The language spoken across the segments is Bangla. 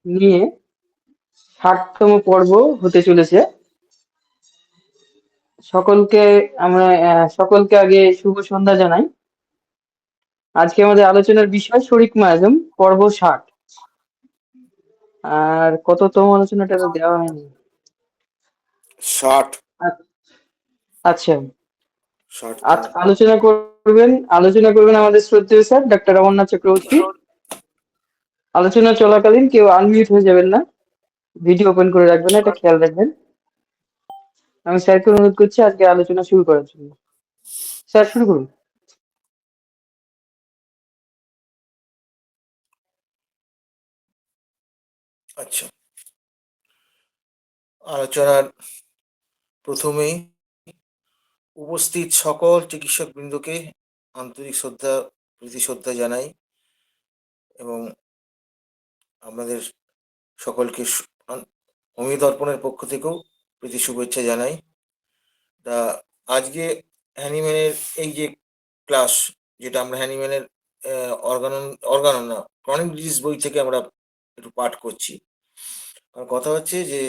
নিয়ে 60তম পর্ব হতে চলেছে। সকলকে সকলকে আগে শুভ সন্ধ্যা জানাই। আজকে আমাদের আলোচনার বিষয় শরিক মায়াজম পর্ব 60। আর কততম আলোচনাটা তো দেওয়া হয়নি। 60। আ- আচ্ছা, 60তম। আলোচনা করবেন আমাদের শ্রদ্ধেয় স্যার ডক্টর অমরনাথ চক্রবর্তী। আলোচনা চলাকালীন কেউ আনমিউট হয়ে যাবেন না, ভিডিও ওপেন করে রাখবেন না, এটা খেয়াল রাখবেন। আমি স্যারকে অনুরোধ করছি আজকে আলোচনা শুরু করার জন্য। স্যার, শুরু করুন। আচ্ছা, আলোচনার প্রথমেই উপস্থিত সকল চিকিৎসক বৃন্দকে আন্তরিক শ্রদ্ধা, প্রীতি শ্রদ্ধা জানাই এবং আমাদের সকলকে হোমি দর্পণের পক্ষ থেকেও প্রীতি শুভেচ্ছা জানাই। তা আজকে হ্যানিম্যানের এই যে ক্লাস, যেটা আমরা হ্যানিম্যানের অর্গানন না, ক্রনিক ডিজিজ বই থেকে আমরা একটু পাঠ করছি। আর কথা হচ্ছে যে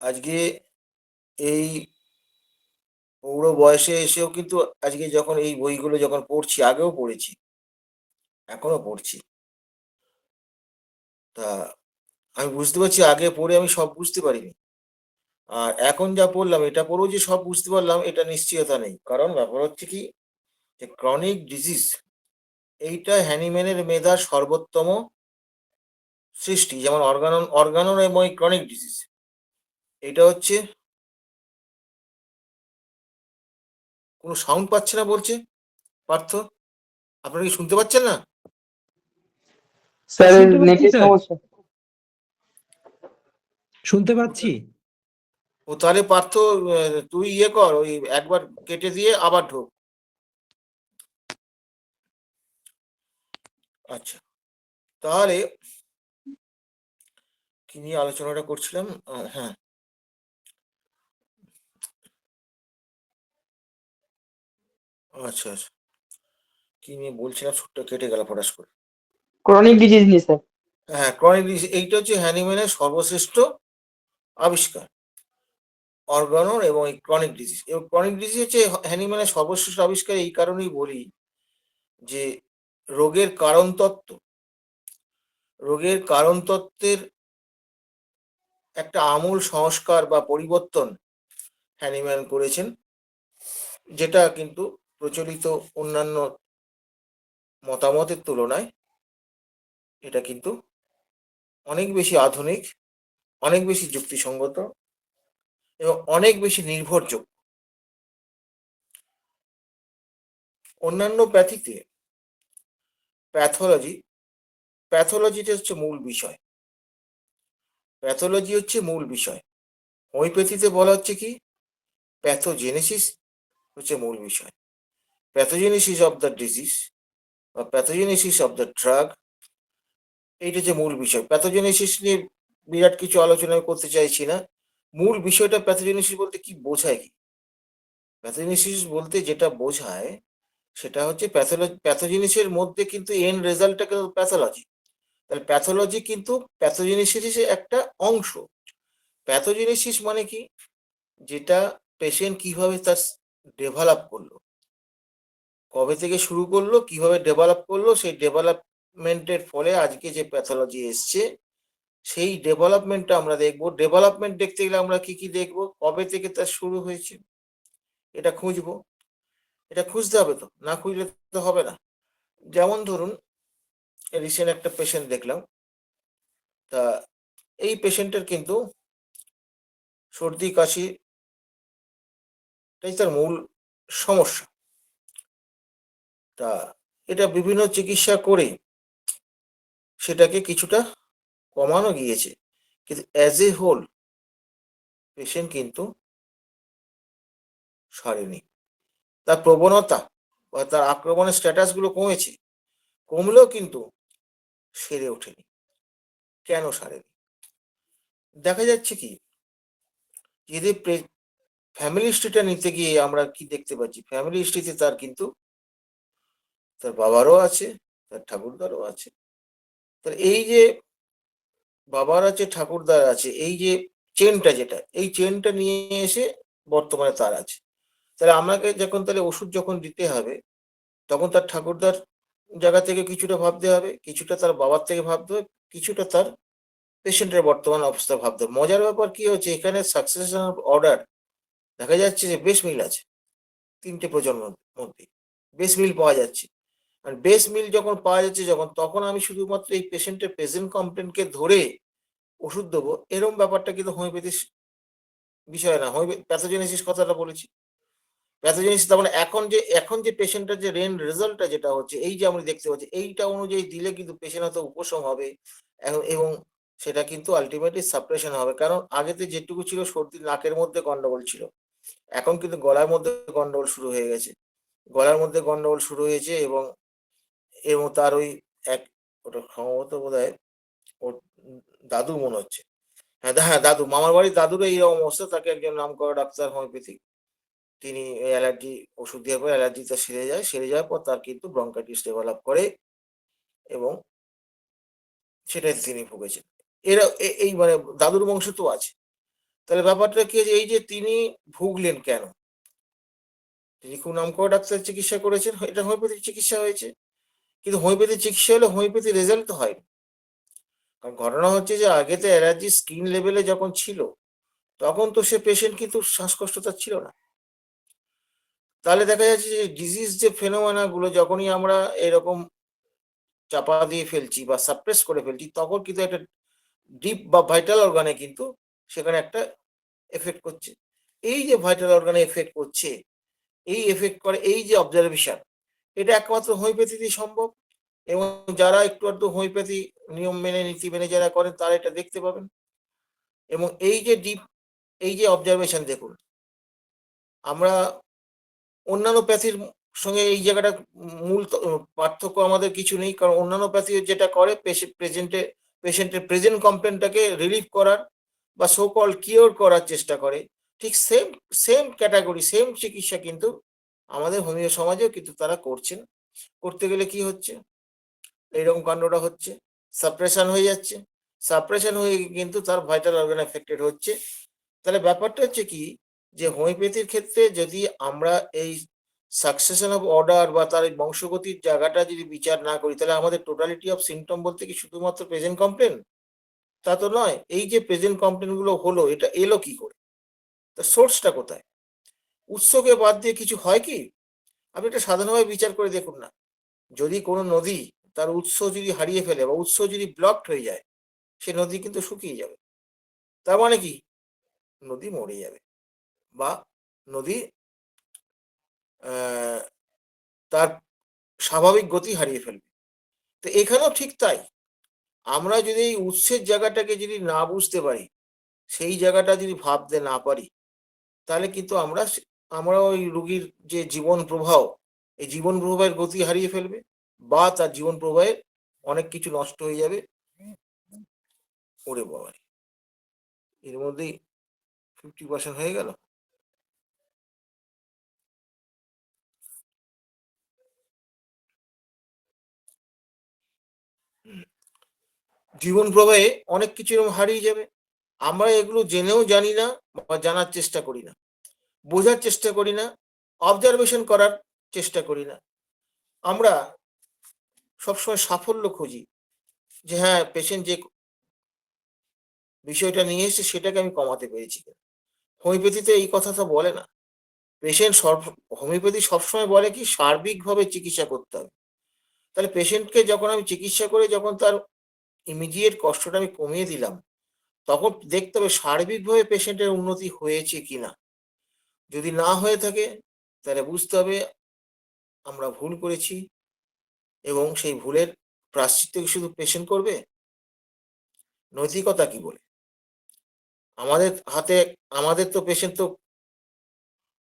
আজকে এই পৌর বয়সে এসেও কিন্তু আজকে যখন এই বইগুলো যখন পড়ছি, আগেও পড়েছি, এখনো পড়ছি, তা আমি বুঝতে পারছি আগে পড়ে আমি সব বুঝতে পারিনি। আর এখন যা পড়লাম, এটা পড়েও যে সব বুঝতে পারলাম এটা নিশ্চয়তা নেই। কারণ ব্যাপার হচ্ছে কি, যে ক্রনিক ডিজিজ এইটা হ্যানিম্যানের মেধার সর্বোত্তম সৃষ্টি। যেমন অর্গানন এবং ক্রনিক ডিজিজ, এটা হচ্ছে কোনো সাউন্ড পাচ্ছে না বলছে পার্থ। আপনারা কি শুনতে পাচ্ছেন না? স্যার স্যারের শুনতে পাচ্ছি নেটের স্যার, সমস্যা। শুনতে পাচ্ছি। ও তাহলে পার্থ, তুই ইয়ে কর, ওই একবার কেটে দিয়ে আবার ঢোক। আচ্ছা, তাহলে কি নিয়ে আলোচনাটা করছিলাম? হ্যাঁ, আচ্ছা আচ্ছা, কি নিয়ে বলছিলাম, সুটটা কেটে গেল ফটাস করে। ক্রনিক ডিজিজ নিয়ে স্যার। হ্যাঁ, ক্রনিক ডিজিজ এইটা হচ্ছে হ্যানিম্যানের সর্বশ্রেষ্ঠ আবিষ্কার, অর্গানন এবং এই ক্রনিক ডিজিজ। এবং ক্রনিক ডিজিজ হচ্ছে হ্যানিম্যানের সর্বশ্রেষ্ঠ আবিষ্কার এই কারণেই বলি যে রোগের কারণ তত্ত্ব, রোগের কারণ তত্ত্বের একটা আমূল সংস্কার বা পরিবর্তন হ্যানিম্যান করেছেন, যেটা কিন্তু প্রচলিত অন্যান্য মতামতের তুলনায় এটা কিন্তু অনেক বেশি আধুনিক, অনেক বেশি যুক্তিসঙ্গত এবং অনেক বেশি নির্ভরযোগ্য। অন্যান্য প্যাথিতে প্যাথোলজি, প্যাথোলজিটা হচ্ছে মূল বিষয়, প্যাথোলজি হচ্ছে মূল বিষয়। হোমিওপ্যাথিতে বলা হচ্ছে কি, প্যাথোজেনেসিস হচ্ছে মূল বিষয়। প্যাথোজেনেসিস অফ দ্য ডিজিজ বা প্যাথোজেনেসিস অফ দ্য ড্রাগ, এইটা হচ্ছে মূল বিষয়। প্যাথোজেনেসিস নিয়ে বিরাট কিছু আলোচনা করতে চাইছি না। মূল বিষয়টা প্যাথোজেনেসিস বলতে কি বোঝায়, কি প্যাথোজেনেসিস বলতে যেটা বোঝায় সেটা হচ্ছে প্যাথোজেনেসিসের মধ্যে কিন্তু এন্ড রেজাল্টটা কিন্তু প্যাথোলজি। তাহলে প্যাথোলজি কিন্তু প্যাথোজেনেসিসের একটা অংশ। প্যাথোজেনেসিস মানে কি, যেটা পেশেন্ট কিভাবে তার ডেভেলপ করলো, কবে থেকে শুরু করলো, কিভাবে ডেভেলপ করলো, সেই ডেভেলপমেন্টের ফলে আজকে যে প্যাথোলজি এসছে, সেই ডেভেলপমেন্টটা আমরা দেখবো। ডেভেলপমেন্ট দেখতে গেলে আমরা কি কি দেখবো, কবে থেকে তার শুরু হয়েছে এটা খুঁজবো। এটা খুঁজতে হবে, তো না খুঁজলে তো হবে না। যেমন ধরুন, রিসেন্ট একটা পেশেন্ট দেখলাম, তা এই পেশেন্টের কিন্তু সর্দি কাশি, এটাই তার মূল সমস্যা। তা এটা বিভিন্ন চিকিৎসা করে সেটাকে কিছুটা কমানো গিয়েছে, কিন্তু অ্যাজ এ হোল পেশেন্ট কিন্তু সারেনি। তার প্রবণতা বা তার আক্রমণের স্ট্যাটাসগুলো কমেছে, কমলেও কিন্তু সেরে ওঠেনি। কেন সারেনি? দেখা যাচ্ছে কি, যদি ফ্যামিলি হিস্ট্রিটা নিতে গিয়ে আমরা কি দেখতে পাচ্ছি, ফ্যামিলি হিস্ট্রিতে তার কিন্তু তার বাবারও আছে, তার ঠাকুরদারও আছে, তাহলে এই যে বাবার আছে ঠাকুরদার আছে, এই যে চেনটা যেটা, এই চেনটা নিয়ে এসে বর্তমানে তার আছে। তাহলে আমাকে যখন তাহলে ওষুধ যখন দিতে হবে, তখন তার ঠাকুরদার জায়গা থেকে কিছুটা ভাবতে হবে, কিছুটা তার বাবার থেকে ভাবতে হবে, কিছুটা তার পেশেন্টের বর্তমান অবস্থা ভাবতে হবে। মজার ব্যাপার কি হচ্ছে, এখানে সাকসেশন অফ অর্ডার দেখা যাচ্ছে যে বেশ মিল আছে ৩টে প্রজন্মের মধ্যে, বেশ মিল পাওয়া যাচ্ছে। আর বেশ মিল যখন পাওয়া যাচ্ছে যখন, তখন আমি শুধুমাত্র এই পেশেন্টের প্রেজেন্ট কমপ্লেনকে ধরে ওষুধ দেবো, এরকম ব্যাপারটা কিন্তু হোমিওপ্যাথির বিষয় না। প্যাথোজেনেসিস কথাটা বলেছি। প্যাথোজেনেসিস তার মানে এখন যে পেশেন্টের যে রেজাল্টটা যেটা হচ্ছে, এই যে আমরা দেখতে পাচ্ছি, এইটা অনুযায়ী দিলে কিন্তু পেশেন্ট হয়তো উপশম হবে এবং সেটা কিন্তু আল্টিমেটলি সাপ্রেশন হবে। কারণ আগেতে যেটুকু ছিল সর্দি, নাকের মধ্যে গন্ডগোল ছিল, এখন কিন্তু গলার মধ্যে গন্ডগোল শুরু হয়ে গেছে। গলার মধ্যে গন্ডগোল শুরু হয়েছে এবং তার ওই এক ওটা সম্ভবত বোধহয় ওর দাদু মনে হচ্ছে। হ্যাঁ, দাদু, মামার বাড়ির দাদুরও এইরকম অবস্থা। তাকে একজন নামকরা ডাক্তার হোমিওপ্যাথিক, তিনি অ্যালার্জি ওষুধ দেওয়ার পর অ্যালার্জিটা সেরে যায়। সেরে যাওয়ার পর তার কিন্তু ব্রঙ্কাইটিস ডেভেলপ করে এবং সেটাই তিনি ভুগেছেন। এরা এই মানে দাদুর বংশ তো আছে। তাহলে ব্যাপারটা কি যে এই যে তিনি ভুগলেন কেন? তিনি খুব নামকরা ডাক্তার চিকিৎসা করেছেন, এটা হোমিওপ্যাথিক চিকিৎসা হয়েছে। কিন্তু হোমিওপ্যাথিক চিকিৎসা হলে হোমিওপ্যাথি রেজাল্ট তো হয়নি। কারণ ঘটনা হচ্ছে যে আগে তো অ্যালার্জি স্কিন লেভেলে যখন ছিল, তখন তো সে পেশেন্ট কিন্তু শ্বাসকষ্ট তার ছিল না। তাহলে দেখা যাচ্ছে যে ডিজিজ যে ফেনোমেনা গুলো যখনই আমরা এরকম চাপা দিয়ে ফেলছি বা সাপ্রেস করে ফেলছি, তখন কিন্তু একটা ডিপ বা ভাইটাল অর্গানে কিন্তু সেখানে একটা এফেক্ট করছে। এই যে ভাইটাল অর্গানে এফেক্ট করছে, এই এফেক্ট করে এই যে অবজারভেশন, এটা একমাত্র হোমিওপ্যাথিতেই সম্ভব। এবং যারা একটু আধটু হোমিওপ্যাথি নিয়ম মেনে নীতি মেনে যারা করেন, তারা এটা দেখতে পাবেন। এবং এই যে ডিপ, এই যে অবজারভেশন দেখুন, আমরা অন্যান্য প্যাথির সঙ্গে এই জায়গাটা মূল পার্থক্য আমাদের কিছু নেই। কারণ অন্যান্য প্যাথি যেটা করে পেশেন্টের প্রেজেন্ট কমপ্লেনটাকে রিলিভ করার বা সো কল্ড কিওর করার চেষ্টা করে। ঠিক সেম সেম ক্যাটাগরি, সেম চিকিৎসা কিন্তু আমাদের হোমিও সমাজেও কিন্তু তারা করছেন। করতে গেলে কি হচ্ছে, এইরকম কাণ্ডটা হচ্ছে, সাপ্রেশন হয়ে যাচ্ছে। সাপ্রেশন হয়ে কিন্তু তার ভাইটাল অর্গান এফেক্টেড হচ্ছে। তাহলে ব্যাপারটা হচ্ছে কি, যে হোমিওপ্যাথির ক্ষেত্রে যদি আমরা এই সাকসেশন অফ অর্ডার বা তার এই বংশগতির জায়গাটা যদি বিচার না করি, তাহলে আমাদের টোটালিটি অফ সিমটম বলতে কি শুধুমাত্র প্রেজেন্ট কমপ্লেন? তা তো নয়। এই যে প্রেজেন্ট কমপ্লেন গুলো হলো, এটা এলো কি করে? তার সোর্সটা কোথায়? উৎসকে বাদ দিয়ে কিছু হয় কি? আপনি এটা সাধারণভাবে বিচার করে দেখুন না। যদি কোনো নদী তার উৎস যদি হারিয়ে ফেলে বা উৎস যদি ব্লকড হয়ে যায়, সে নদী কিন্তু শুকিয়ে যাবে। তার মানে কি? নদী মরে যাবে বা নদী আহ, তার স্বাভাবিক গতি হারিয়ে ফেলবে। তো এখানেও ঠিক তাই। আমরা যদি এই উৎসের জায়গাটাকে যদি না বুঝতে পারি, সেই জায়গাটা যদি ভাবতে না পারি, তাহলে কিন্তু আমরা ওই রুগীর যে জীবন প্রবাহ, এই জীবন প্রবাহের গতি হারিয়ে ফেলবে বা তার জীবন প্রবাহের অনেক কিছু নষ্ট হয়ে যাবে। ওরে বাবা, এর মধ্যেই 50% হয়ে গেল। জীবন প্রবাহে অনেক কিছু এরকম হারিয়ে যাবে। আমরা এগুলো জেনেও জানি না বা জানার চেষ্টা করি না, বোঝার চেষ্টা করি না, অবজারভেশন করার চেষ্টা করি না। আমরা সবসময় সাফল্য খুঁজি, যে হ্যাঁ পেশেন্ট যে বিষয়টা নিয়ে এসেছে সেটাকে আমি কমাতে পেরেছি। হোমিওপ্যাথিতে এই কথাটা বলে না। পেশেন্ট হোমিওপ্যাথি সবসময় বলে কি সার্বিকভাবে চিকিৎসা করতে হবে। তাহলে পেশেন্টকে যখন আমি চিকিৎসা করে যখন তার ইমিডিয়েট কষ্টটা আমি কমিয়ে দিলাম, তখন দেখতে হবে সার্বিকভাবে পেশেন্টের উন্নতি হয়েছে কিনা। যদি না হয়ে থাকে, তাহলে বুঝতে হবে আমরা ভুল করেছি এবং সেই ভুলের প্রায়শ্চিত্ত কি শুধু পেশেন্ট করবে? নৈতিকতা কি বলে? আমাদের হাতে, আমাদের তো পেশেন্ট তো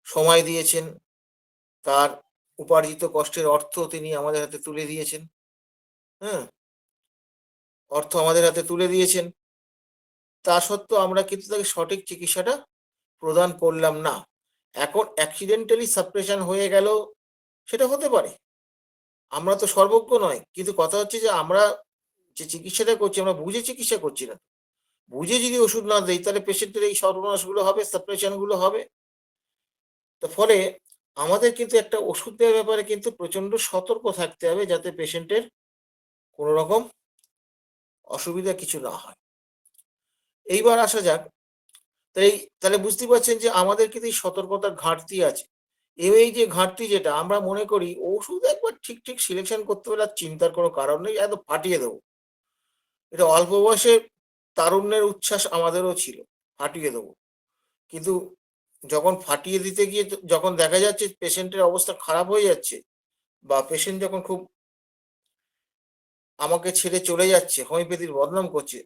সময় দিয়েছেন, তার উপার্জিত কষ্টের অর্থ তিনি আমাদের হাতে তুলে দিয়েছেন। হ্যাঁ, অর্থ আমাদের হাতে তুলে দিয়েছেন। তা সত্ত্বেও আমরা কিন্তু তাকে সঠিক চিকিৎসাটা প্রদান করলাম না। এখন অ্যাক্সিডেন্টালি সাপ্রেশন হয়ে গেল, সেটা হতে পারে। আমরা তো সর্বজ্ঞ নয়। কিন্তু কথা হচ্ছে যে আমরা যে চিকিৎসাটা করছি আমরা বুঝে চিকিৎসা করছি না। বুঝে যদি ওষুধ না দেই তাহলে পেশেন্টের এই সর্বনাশগুলো হবে, সাপ্রেশন গুলো হবে। তো ফলে আমাদের কিন্তু একটা ওষুধ দেওয়ার ব্যাপারে কিন্তু প্রচন্ড সতর্ক থাকতে হবে যাতে পেশেন্টের কোনো রকম অসুবিধা কিছু না হয়। এইবার আসা যাক, তাই তাহলে বুঝতেই পারছেন যে আমাদের কিন্তু এই সতর্কতার ঘাটতি আছে। এই যে ঘাটতি যেটা আমরা মনে করি ওষুধ একবার ঠিক সিলেকশন করতে হলে আর চিন্তার কোনো কারণ নেই, একদম ফাটিয়ে দেবো। এটা অল্প বয়সে তারুণ্যের উচ্ছ্বাস আমাদেরও ছিল, ফাটিয়ে দেবো। কিন্তু যখন ফাটিয়ে দিতে গিয়ে যখন দেখা যাচ্ছে পেশেন্টের অবস্থা খারাপ হয়ে যাচ্ছে বা পেশেন্ট যখন খুব আমাকে ছেড়ে চলে যাচ্ছে, হোমিওপ্যাথির বদনাম করছে,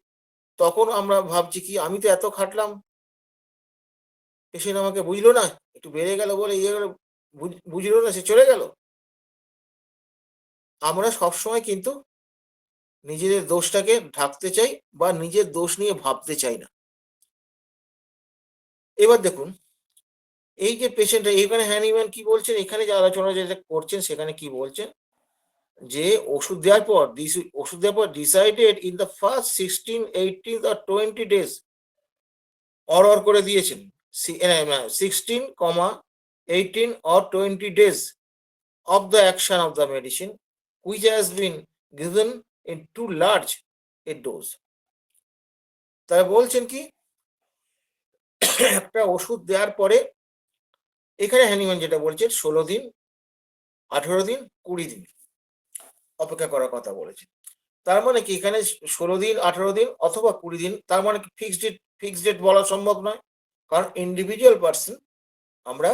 তখন আমরা ভাবছি কি আমি তো এত খাটলাম, পেশেন্ট আমাকে বুঝলো না, একটু বেড়ে গেল বলে ইয়ে গেল, বুঝলো না, সে চলে গেল। আমরা সবসময় কিন্তু নিজেদের দোষটাকে ঢাকতে চাই বা নিজের দোষ নিয়ে ভাবতে চাই না। এবার দেখুন, এই যে পেশেন্ট এখানে হ্যানিম্যান কি বলছেন, এখানে যে আলোচনা যেটা করছেন সেখানে কি বলছেন যে ওষুধ দেওয়ার পর decided in the first 16, 18 or 20 days or করে দিয়েছেন 16, 18 or 20 days of the action of the medicine which has been given in too large a dose। তারা বলছেন কি একটা ওষুধ দেওয়ার পরে এখানে হ্যানিম্যান যেটা বলছেন 16 দিন, 18 দিন, 20 দিন অপেক্ষা করার কথা বলেছেন। তার মানে কি এখানে 16 দিন, 18 দিন অথবা 20 দিন, তার মানে কি ফিক্সড ডেট বলা সম্ভব নয়, কারণ ইন্ডিভিজুয়াল পার্সন আমরা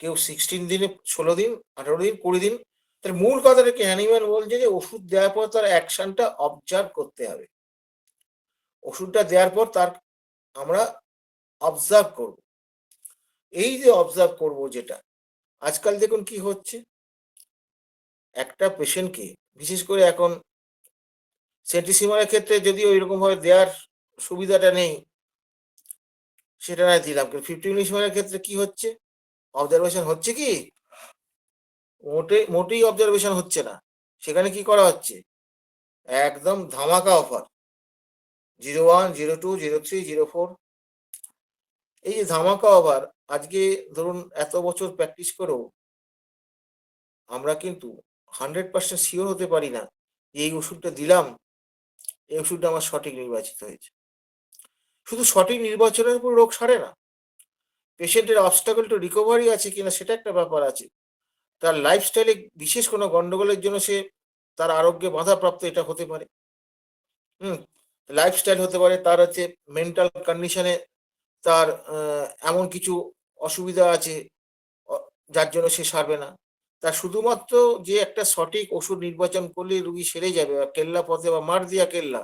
কেউ 16 দিনে, 16 দিন, 18 দিন, 20 দিন। তার মূল কথাটা কি হ্যানিম্যান বলছে যে ওষুধ দেওয়ার পর তার অ্যাকশনটা অবজার্ভ করতে হবে। ওষুধটা দেওয়ার পর তার আমরা অবজার্ভ করব। এই যে অবজার্ভ করব যেটা আজকাল দেখুন কি হচ্ছে, একটা পেশেন্টকে বিশেষ করে এখন সেন্টিসিমারের ক্ষেত্রে যদিও এরকম ভাবে দেওয়ার সুবিধাটা নেই, সেটা নয় দিলাম, কিন্তু 50 মিলিসিমারের ক্ষেত্রে কি হচ্ছে, অবজারভেশন হচ্ছে কি, মোটেই অবজারভেশন হচ্ছে না। সেখানে কি করা হচ্ছে, একদম ধামাকা অফার, 01, 02, 03, 04। এই যে ধামাকা অফার, আজকে ধরুন এত বছর প্র্যাকটিস করেও আমরা কিন্তু 100% শিওর হতে পারি না এই ওষুধটা দিলাম, এই ওষুধটা আমার সঠিক নির্বাচিত হয়েছে। শুধু সঠিক নির্বাচনের উপর রোগ সারে না, পেশেন্টের অবস্টাকল টু রিকভারি আছে কিনা সেটা একটা ব্যাপার আছে। তার লাইফস্টাইলে বিশেষ কোনো গন্ডগোলের জন্য সে তার আরোগ্যে বাধাপ্রাপ্ত, এটা হতে পারে। হুম, লাইফস্টাইল হতে পারে, তার হচ্ছে মেন্টাল কন্ডিশনে তার এমন কিছু অসুবিধা আছে যার জন্য সে সারবে না। তার শুধুমাত্র যে একটা সঠিক ওষুধ নির্বাচন করলে রুগী সেরে যাবে বা কেল্লা পথে বা মার দিয়া কেল্লা,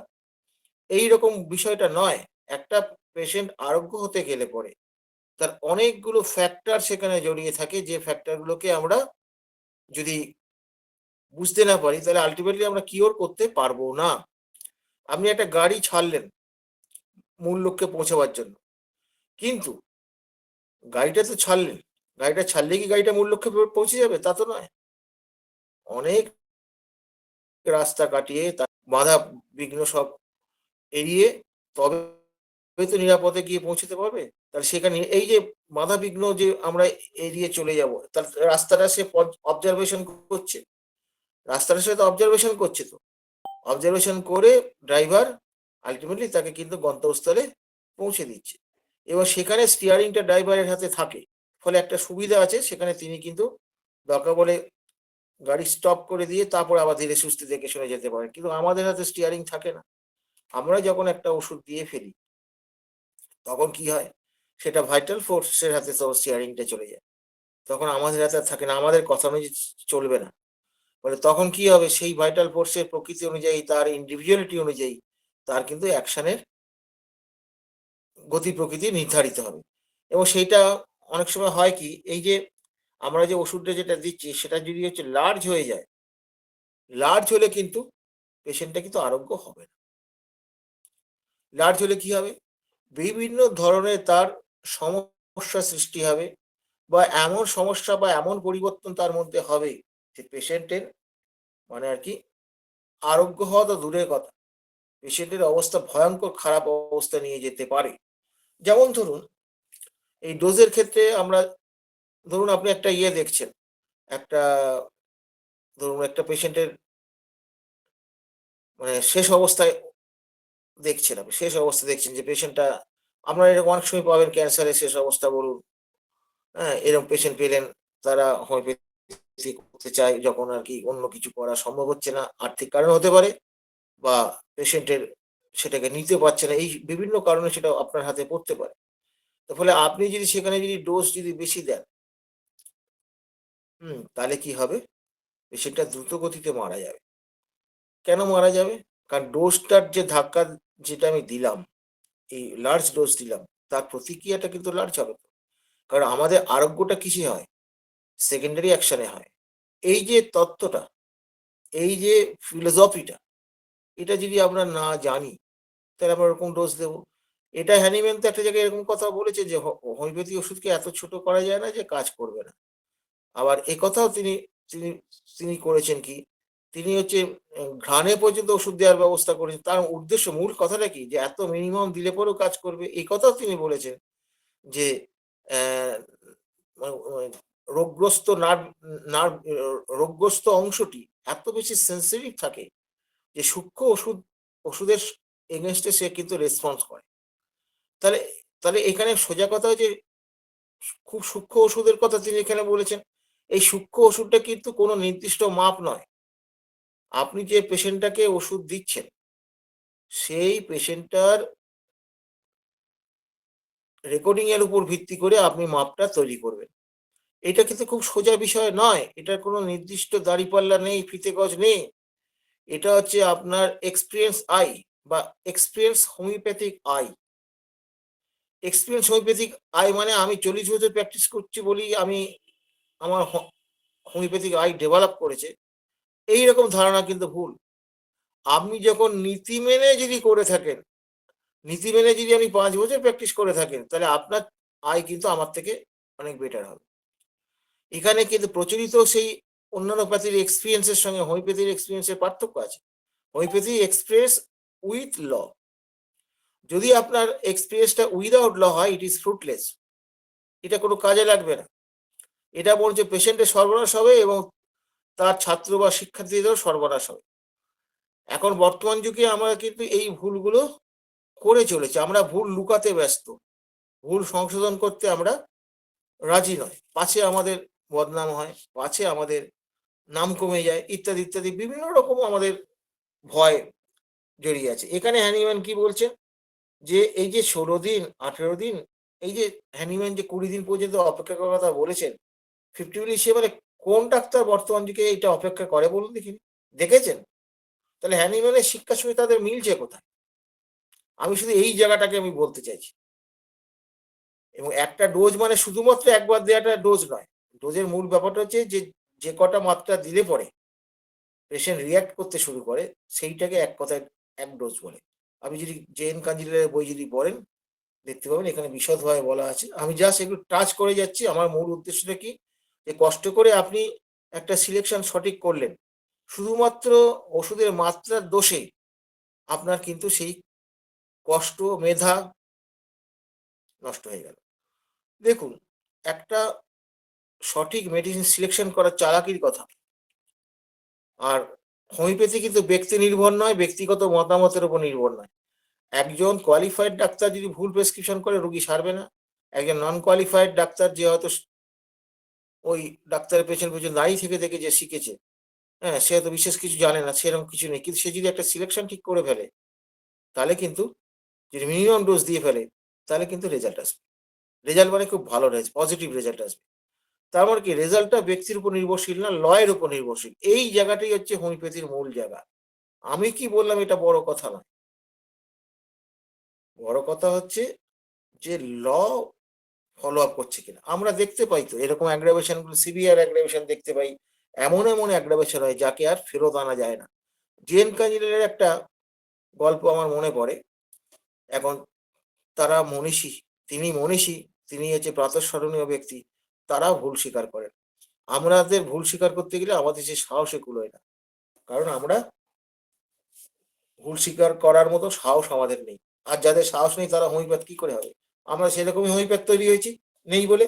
এইরকম বিষয়টা নয়। একটা পেশেন্ট আরোগ্য হতে গেলে পরে তার অনেকগুলো ফ্যাক্টর সেখানে জড়িয়ে থাকে, যে ফ্যাক্টরগুলোকে আমরা যদি বুঝতে না পারি তাহলে আলটিমেটলি আমরা কিওর করতে পারবো না। আপনি একটা গাড়ি ছাড়লেন মূল লক্ষ্যে পৌঁছাবার জন্য, কিন্তু গাড়িটা তো ছাড়লেন, গাড়িটা ছাড়লে কি গাড়িটা মূল লক্ষ্যে পৌঁছে যাবে? তা তো নয়। অনেক রাস্তা কাটিয়ে তার বাধা বিঘ্ন সব এড়িয়ে তবে তো নিরাপদে গিয়ে পৌঁছতে পারবে। তাহলে সেখানে এই যে বাধা বিঘ্ন যে আমরা এড়িয়ে চলে যাব, তার রাস্তাটা সে অবজারভেশন করছে, রাস্তাটার সাথে অবজারভেশন করছে, তো অবজারভেশন করে ড্রাইভার আলটিমেটলি তাকে কিন্তু গন্তব্যস্থলে পৌঁছে দিচ্ছে এবং সেখানে স্টিয়ারিংটা ড্রাইভারের হাতে থাকে। ফলে একটা সুবিধা আছে, সেখানে তিনি কিন্তু দরকার বলে গাড়ি স্টপ করে দিয়ে তারপর আবার ধীরে সুস্থে দেখে শুনে যেতে পারেন, কিন্তু আমাদের হাতে স্টিয়ারিং থাকে না। আমরা যখন একটা ওষুধ দিয়ে ফেলি তখন কি হয়, সেটা ভাইটাল ফোর্সের হাতে তো স্টিয়ারিংটা চলে যায়, তখন আমাদের হাতে আর থাকে না, আমাদের কথা অনুযায়ী চলবে না। ফলে তখন কি হবে, সেই ভাইটাল ফোর্সের প্রকৃতি অনুযায়ী, তার ইন্ডিভিজুয়ালিটি অনুযায়ী তার কিন্তু অ্যাকশনের গতি প্রকৃতি নির্ধারিত হবে। এবং সেইটা অনেক সময় হয় কি, এই যে আমরা যে ওষুধটা যেটা দিচ্ছি সেটা যদি হচ্ছে লার্জ হয়ে যায়, লার্জ হলে কিন্তু পেশেন্টটা কিন্তু আরোগ্য হবে না। লার্জ হলে কি হবে, বিভিন্ন ধরনের তার সমস্যা সৃষ্টি হবে বা এমন সমস্যা বা এমন পরিবর্তন তার মধ্যে হবে যে পেশেন্টের মানে আর কি আরোগ্য হওয়া তো দূরের কথা, পেশেন্টের অবস্থা ভয়ঙ্কর খারাপ অবস্থা নিয়ে যেতে পারে। যেমন ধরুন, এই ডোজের ক্ষেত্রে আমরা, ধরুন আপনি একটা দেখছেন, একটা ধরুন একটা পেশেন্টের মানে শেষ অবস্থায় দেখছেন, আপনি শেষ অবস্থা দেখছেন যে পেশেন্টটা, আপনারা এরকম অনেক সময় পাবেন ক্যান্সারের শেষ অবস্থা বলুন, হ্যাঁ? এরকম পেশেন্ট পেলেন, তারা হোমিওপ্যাথি করতে চায় যখন আরকি অন্য কিছু করা সম্ভব হচ্ছে না, আর্থিক কারণ হতে পারে বা পেশেন্টের সেটাকে নিতে পারছে না। এই বিভিন্ন কারণে সেটা আপনার হাতে পড়তে পারে। তো ফলে আপনি যদি সেখানে যদি ডোজ যদি বেশি দেন, তাহলে কি হবে? পেশেন্টটা দ্রুত গতিতে মারা যাবে। কেন মারা যাবে? কারণ ডোজটার যে ধাক্কা যেটা আমি দিলাম, এই লার্জ ডোজ দিলাম, তার প্রতিক্রিয়াটা কিন্তু লার্জ হবে। কারণ আমাদের আরোগ্যটা কিসে হয়? সেকেন্ডারি অ্যাকশন এ হয়। এই যে তত্ত্বটা, এই যে ফিলোসফিটা, এটা যদি আমরা না জানি, তাহলে আমরা ওরকম ডোজ দেব। এটা হ্যানিম্যান তো একটা জায়গায় এরকম কথা বলেছে যে, হোমিওপ্যাথি ওষুধকে এত ছোট করা যায় না যে কাজ করবে না। আবার এ কথাও তিনি তিনি তিনি করেছেন কি? তিনি হচ্ছে ঘ্রাণে পর্যন্ত ওষুধ দেওয়ার ব্যবস্থা করেছেন। তার উদ্দেশ্য, মূল কথাটা কি? যে এত মিনিমাম দিলে পরেও কাজ করবে। এই কথাও তিনি বলেছেন যে, অ্যা মা ও রোগগ্রস্ত নার্ভ নার্ভ রোগগ্রস্ত অংশটি এত বেশি সেনসিটিভ থাকে যে সূক্ষ্ম ওষুধের এগেইনস্ট এ সে কিন্তু রেসপন্স করে। তাহলে তাহলে এখানে সোজা কথা হচ্ছে, খুব সূক্ষ্ম ওষুধের কথা তিনি এখানে বলেছেন। এই সূক্ষ্ম ওষুধটা কিন্তু কোনো নির্দিষ্ট মাপ নয়। আপনি যে পেশেন্টটাকে ওষুধ দিচ্ছেন, সেই পেশেন্টটার রেকর্ডিং এর উপর ভিত্তি করে আপনি মাপটা তৈরি করবেন। এটা কিন্তু খুব সোজা বিষয় নয়। এটার কোনো নির্দিষ্ট দাঁড়িপাল্লা নেই, ফিতে গজ নেই। এটা হচ্ছে আপনার এক্সপেরিয়েন্স আই বা experience homeopathic I. Experience homeopathic I মানে আমি ৪০ বছর প্র্যাকটিস করছি বলেই আমি আমার হোমিওপ্যাথিক আই ডেভেলপ করেছে। এইরকম ধারণা কিন্তু ভুল। আপনি যখন নীতি মেনে যদি করে থাকেন, নীতি মেনে যদি আপনি ৫ বছর প্র্যাকটিস করে থাকেন, তাহলে আপনার আয় কিন্তু আমার থেকে অনেক বেটার হবে। এখানে কিন্তু প্রচলিত সেই অন্যান্য প্যাথির এক্সপেরিয়েন্স এর সঙ্গে হোমিওপ্যাথির এক্সপেরিয়েন্স এর পার্থক্য আছে। Homeopathy express with law. যদি আপনার এক্সপেরিয়েন্সটা উইথআউট ল হয়, ইট ইজ ফ্রুটলেস। এটা কোনো কাজে লাগবে না। এটা বরঞ্চ পেশেন্টের সর্বনাশ হবে এবং তার ছাত্র বা শিক্ষার্থীদেরও সর্বনাশ হবে। এখন বর্তমান যুগে আমরা কিন্তু এই ভুলগুলো করে চলেছি। আমরা ভুল লুকাতে ব্যস্ত। ভুল সংশোধন করতে আমরা রাজি নয়। পাছে আমাদের বদনাম হয়, পাছে আমাদের নাম কমে যায়, ইত্যাদি, ইত্যাদি বিভিন্ন রকম আমাদের ভয় জড়িয়ে আছে। এখানে হ্যানিম্যান কি বলছেন? যে এই যে ১৬ দিন, ১৮ দিন, এই যে হ্যানিম্যান যে ২০ দিন পর্যন্ত অপেক্ষা করার কথা বলেছেন, 50 মিলি সে মানে কোন ডাক্তার বর্তমান যুগে এটা অপেক্ষা করে বলুন দেখিনি? দেখেছেন? তাহলে হ্যানিম্যানের শিক্ষার সঙ্গে তাদের মিলছে কোথায়? আমি শুধু এই জায়গাটাকে আমি বলতে চাইছি। এবং একটা ডোজ মানে শুধুমাত্র একবার দেওয়াটা ডোজ নয়। ডোজের মূল ব্যাপারটা হচ্ছে যে, যে কটা মাত্রা দিলে পরে পেশেন্ট রিঅ্যাক্ট করতে শুরু করে, সেইটাকে এক কথায় এক ডোজ বলে। আপনি যদি জে.এন. কাঞ্জিলালের বই যদি পড়েন, দেখতে পাবেন এখানে বিশদভাবে বলা আছে। আমি জাস্ট একটু টাচ করে যাচ্ছি। আমার মূল উদ্দেশ্যটা কি? যে কষ্ট করে আপনি একটা সিলেকশন সঠিক করলেন। শুধুমাত্র ওষুধের মাত্রার দোষে আপনার কিন্তু সেই কষ্ট, মেধা নষ্ট হয়ে গেল। দেখুন, একটা সঠিক মেডিসিন সিলেকশন করা চালাকির কথা। আর হোমিওপ্যাথি কিন্তু ব্যক্তি নির্ভর নয়, ব্যক্তিগত মতামতের উপর নির্ভর নয়। একজন কোয়ালিফাইড ডাক্তার যদি ভুল প্রেসক্রিপশন করে, রোগী সারবে না। একজন নন কোয়ালিফাইড ডাক্তার যে হয়তো ওই ডাক্তারের পেছনে, পেছনে দাঁড়িয়ে থেকে যে শিখেছে, হ্যাঁ? সে হয়তো বিশেষ কিছু জানে না, সেরকম কিছু নেই। কিন্তু সে যদি একটা সিলেকশন ঠিক করে ফেলে, তাহলে কিন্তু যদি মিনিমাম ডোজ দিয়ে ফেলে, তাহলে কিন্তু রেজাল্ট আসবে। রেজাল্ট মানে খুব ভালো পজিটিভ রেজাল্ট আসবে। তার মানে কি, রেজাল্টটা ব্যক্তির উপর নির্ভরশীল না, ল এর উপর নির্ভরশীল। এই জায়গাটাই হচ্ছে হোমিওপ্যাথির মূল জায়গা। আমি কি বললাম এটা বড় কথা নয়। বড় কথা হচ্ছে যে ল ফলো আপ করছে কিনা। আমরা দেখতে পাই তো এরকম অ্যাগ্রাভেশন গুলো, সিভিয়ার অ্যাগ্রাভেশন দেখতে পাই। এমন, এমন অ্যাগ্রাভেশন হয় যাকে আর ফেরত আনা যায় না। জেন কাঞ্জিলালের একটা গল্প আমার মনে পড়ে। এখন তারা মনীষী, তিনি মনীষী, তিনি হচ্ছে প্রাতঃস্মরণীয় ব্যক্তি। তারাও ভুল স্বীকার করেন। আমাদের ভুল স্বীকার করতে গেলে আমাদের সে সাহসে কুলোয় না। কারণ আমরা ভুল স্বীকার করার মতো সাহস আমাদের নেই। আর যাদের সাহস নেই তারা হোমিওপ্যাথ কি করে হবে? আমরা সেরকমই হোমিওপ্যাথ তৈরি হয়েছি নেই বলে।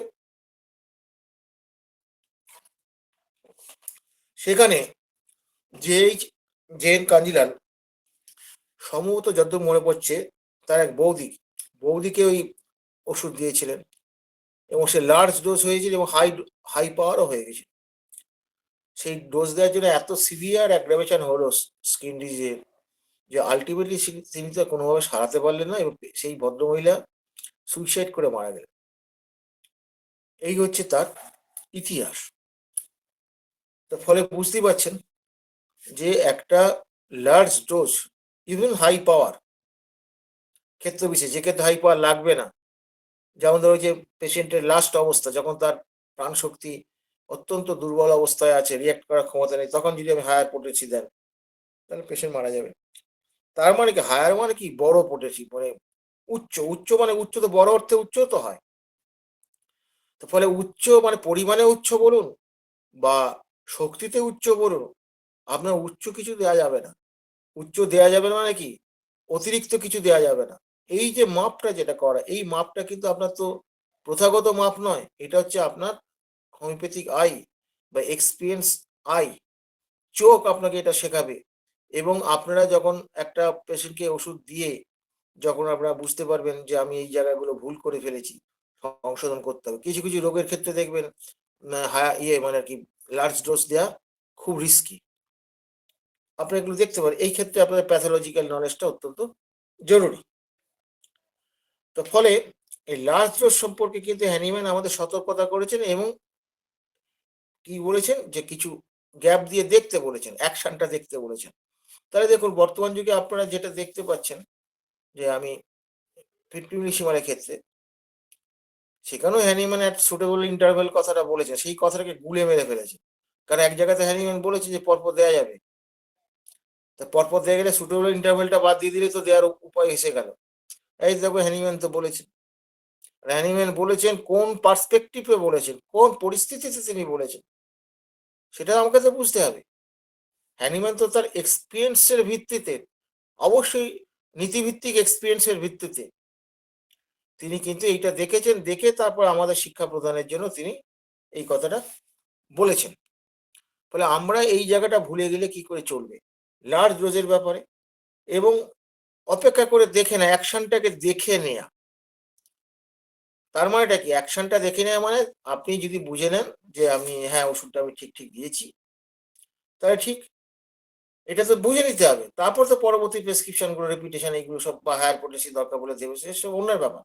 সেখানে যেই জেন কাঞ্জিলাল সম্ভবত যতদূর মনে পড়ছে তার এক বৌদিকে ওই ওষুধ দিয়েছিলেন এবং সে লার্জ ডোজ হয়েছিল এবং হাই পাওয়ারও হয়ে গেছিল। সেই ডোজ দেওয়ার জন্য এত সিভিয়ার অ্যাগ্রাভেশন হলো স্কিন ডিজিজের যে আলটিমেটলি তিনি তো কোনোভাবে সারাতে পারলেন না এবং সেই ভদ্রমহিলা সুইসাইড করে মারা গেলেন। এই হচ্ছে তার ইতিহাস। তো ফলে বুঝতেই পারছেন যে একটা large dose, even high power, ক্ষেত্র বিশেষ যে ক্ষেত্রে হাই পাওয়ার লাগবে না, যেমন ধরো যে পেশেন্টের লাস্ট অবস্থা যখন তার প্রাণ শক্তি অত্যন্ত দুর্বল অবস্থায় আছে, রিয়াক্ট করার ক্ষমতা নেই, তখন যদি আমি হায়ার পোটেন্সি দেন তাহলে পেশেন্ট মারা যাবে। তার মানে কি হায়ার মানে কি বড় পোটেন্সি, মানে উচ্চ উচ্চ মানে উচ্চ তো বড় অর্থে উচ্চ তো হয়। তো ফলে উচ্চ মানে পরিমাণে উচ্চ বলুন বা শক্তিতে উচ্চ বলুন, আপনার উচ্চ কিছু দেওয়া যাবে না। উচ্চ দেওয়া যাবে না মানে কি অতিরিক্ত কিছু দেওয়া যাবে না। এই যে মাপটা যেটা করা, এই মাপটা কিন্তু আপনার তো প্রথাগত মাপ নয়, এটা হচ্ছে আপনার হোমিওপ্যাথিক আই বা এক্সপিরিয়েন্স আই, চোখ আপনাকে এটা শেখাবে। এবং আপনারা যখন একটা পেশেন্টকে ওষুধ দিয়ে যখন আপনারা বুঝতে পারবেন যে আমি এই জায়গাগুলো ভুল করে ফেলেছি, সংশোধন করতে হবে। কিছু কিছু রোগের ক্ষেত্রে দেখবেন মানে আর কি লার্জ ডোজ দেওয়া খুব রিস্কি, আপনারা এগুলো দেখতে পারেন। এই ক্ষেত্রে আপনাদের প্যাথোলজিক্যাল নলেজটা অত্যন্ত জরুরি। তো ফলে এই লার্জ ডোজ সম্পর্কে কিন্তু হ্যানিম্যান আমাদের সতর্কতা করেছেন এবং কি বলেছেন যে কিছু গ্যাপ দিয়ে দেখতে বলেছেন, অ্যাকশনটা দেখতে বলেছেন। তাহলে দেখুন বর্তমান যুগে আপনারা যেটা দেখতে পাচ্ছেন যে আমি 50 মিলিসিমারের ক্ষেত্রে সেখানেও হ্যানিম্যান অ্যাট সুটেবল ইন্টারভেল কথাটা বলেছে, সেই কথাটাকে গুলে মেরে ফেলেছে। কারণ এক জায়গাতে হ্যানিম্যান বলেছে যে পরপর দেওয়া যাবে, তা পরপর দেওয়া গেলে সুটেবল ইন্টারভেলটা বাদ দিয়ে দিলে তো দেওয়ার উপায় এসে গেল। এই দেখো হ্যানিম্যান তো বলেছেন, হ্যানিম্যান বলেছেন কোন পার্সপেক্টিভে বলেছেন, কোন পরিস্থিতিতে তিনি বলেছেন, সেটা আমাকে তো বুঝতে হবে। হ্যানিম্যান তো তার এক্সপিরিয়েন্সের ভিত্তিতে, অবশ্যই নীতিভিত্তিক এক্সপিরিয়েন্সের ভিত্তিতে তিনি কিন্তু এইটা দেখেছেন, দেখে তারপর আমাদের শিক্ষা প্রদানের জন্য তিনি এই কথাটা বলেছেন। ফলে আমরা এই জায়গাটা ভুলে গেলে কি করে চলবে লার্জ ডোজের ব্যাপারে, এবং অপেক্ষা করে দেখে না অ্যাকশনটাকে দেখে নেয়া। তার মানেটা কি অ্যাকশনটা দেখে নেওয়া মানে আপনি যদি বুঝে নেন যে আমি হ্যাঁ ওষুধটা আমি ঠিক ঠিক দিয়েছি, তাহলে ঠিক এটা তো বুঝে নিতে হবে। তারপর তো পরবর্তী প্রেসক্রিপশন গুলো রেপিটেশন এইগুলো সব বা হায়ার পোটেন্সি দরকার বলে দেবে, সেসব অন্যের ব্যাপার।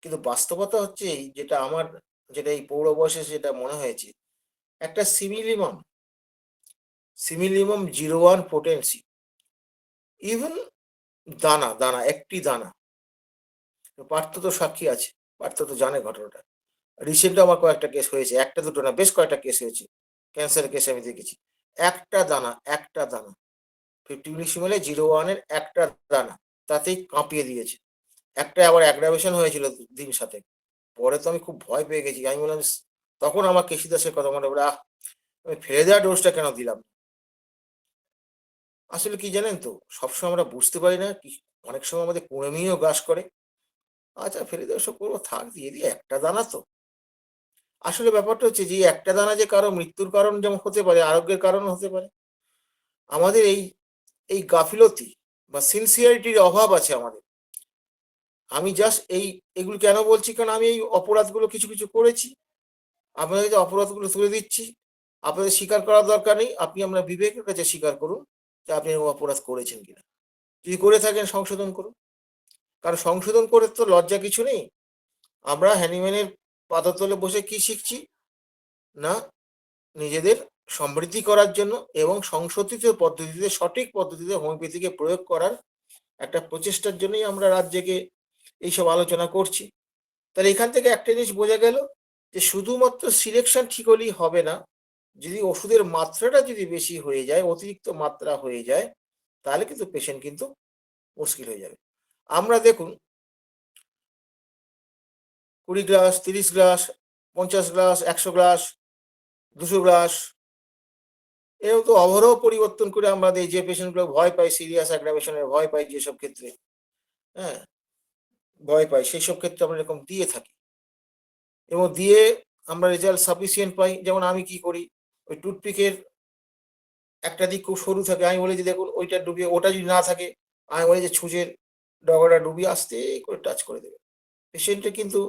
কিন্তু বাস্তবতা হচ্ছে এই যেটা আমার, যেটা এই পৌর বয়সে যেটা মনে হয়েছে, একটা সিমিলিমাম 0.1 পোটেন্সি, ইভেন দানা দানা একটি দানা, পার্থ তো সাক্ষী আছে, পার্থ তো জানে ঘটনাটা। রিসেন্ট আমার কয়েকটা কেস হয়েছে, একটা দুটো না বেশ কয়েকটা কেস হয়েছে, ক্যান্সারের কেস আমি দেখেছি। একটা দানা 50 মিলিসিমেলে 0.1 একটা দানা তাতেই কাঁপিয়ে দিয়েছে। একটা আবার অ্যাগ্রাভেশন হয়েছিল দিন সাথে, পরে তো আমি খুব ভয় পেয়ে গেছি। আমি বললাম তখন আমার কেশি দাসের কথা মনে পড়ে, আমি ফেলে দেওয়া ডোজটা কেন দিলাম। আসলে কি জানেন তো, সবসময় আমরা বুঝতে পারি না কি, অনেক সময় আমাদের কুড়েমিও গ্রাস করে। আচ্ছা ফেলে দেওয়া সব করবো, থাক দিয়ে দিয়ে একটা দানা তো। আসলে ব্যাপারটা হচ্ছে যে একটা দানা যে কারো মৃত্যুর কারণ যেমন হতে পারে, আরোগ্যের কারণ হতে পারে। আমাদের এই এই গাফিলতি বা সিনসিয়ারিটির অভাব আছে আমাদের। আমি জাস্ট এগুলো কেন বলছি, কারণ আমি এই অপরাধগুলো কিছু কিছু করেছি, আপনাদের যে অপরাধগুলো তুলে দিচ্ছি। আপনাদের স্বীকার করার দরকার নেই, আপনি আপনার বিবেকের কাছে স্বীকার করুন যে আপনি এরকম অপরাধ করেছেন কিনা। যদি করে থাকেন সংশোধন করুন, কারণ সংশোধন করে তো লজ্জা কিছু নেই। আমরা হ্যানিম্যানের পাদতলে বসে কি শিখছি না, নিজেদের সমৃদ্ধি করার জন্য এবং সংশোধিত পদ্ধতিতে, সঠিক পদ্ধতিতে হোমিওপ্যাথিকে প্রয়োগ করার একটা প্রচেষ্টার জন্যই আমরা রাত জেগে এইসব আলোচনা করছি। তাহলে এখান থেকে একটা জিনিস বোঝা গেল যে শুধুমাত্র সিলেকশন ঠিক হলেই হবে না, যদি ওষুধের মাত্রাটা যদি বেশি হয়ে যায়, অতিরিক্ত মাত্রা হয়ে যায়, তাহলে কিন্তু পেশেন্ট কিন্তু মুশকিল হয়ে যাবে। আমরা দেখুন 20 glass, 30 glass, 50 glass, 100 glass, 200 glass এও তো অহরহ পরিবর্তন করে আমাদের যে পেশেন্টগুলো ভয় পায়, সিরিয়াস অ্যাগ্রাভেশনের ভয় পায় যেসব ক্ষেত্রে, হ্যাঁ? ভয় পায় সেসব ক্ষেত্রে আমরা এরকম দিয়ে থাকি এবং দিয়ে আমরা রেজাল্ট সাফিসিয়েন্ট পাই। যেমন আমি কি করি, ওই টুথপিকের একটা দিক খুব সরু থাকে। আমি বলি যে, "দেখুন ওইটা ডুবিয়ে ওটা যদি না থাকে" আমি বলি যে, "ছুঁচের ডগাটা ডুবিয়ে আস্তে করে টাচ করে দেবেন।" পেশেন্টের কিন্তু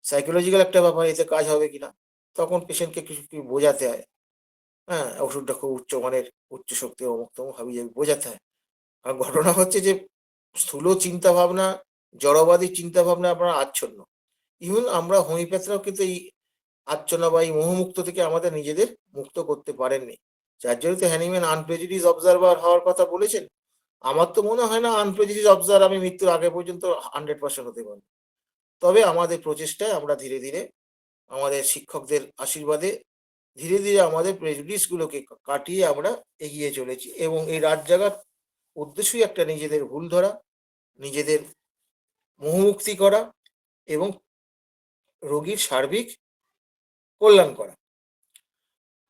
সাইকোলজিক্যাল একটা ব্যাপার, এতে কাজ হবে কিনা। তখন পেশেন্টকে কিছু কি বোঝাতে হয়। হ্যাঁ? ওষুধটা খুব উচ্চমানের, উচ্চ শক্তি অমুক-তমুক হাবি-জাবি বোঝাতে হয়। আর ঘটনা হচ্ছে যে স্থূল চিন্তাভাবনা, জড়বাদী চিন্তাভাবনা আপনার আচ্ছন্ন। ইভেন আমরা হোমিওপ্যাথরাও কিন্তু এই আচ্ছন্ন বা এই মোহমুক্ত থেকে আমাদের নিজেদের মুক্ত করতে পারেননি। যার জন্য তো হ্যানিম্যান আনপ্রেজুডিস অবজারভার হওয়ার কথা বলেছেন। আমার তো মনে হয় না আনপ্রেজুডিস অবজার্ভার আমি মৃত্যুর আগে পর্যন্ত 100% হতে পারব। তবে আমাদের প্রচেষ্টায় আমরা ধীরে, ধীরে আমাদের শিক্ষকদের আশীর্বাদে ধীরে, ধীরে আমাদের প্রেজুডিস গুলোকে কাটিয়ে আমরা এগিয়ে চলেছি এবং এই রাত জাগার উদ্দেশ্যই একটা নিজেদের ভুল ধরা, নিজেদের মোহমুক্তি করা এবং রোগীর সার্বিক কল্যাণ করা।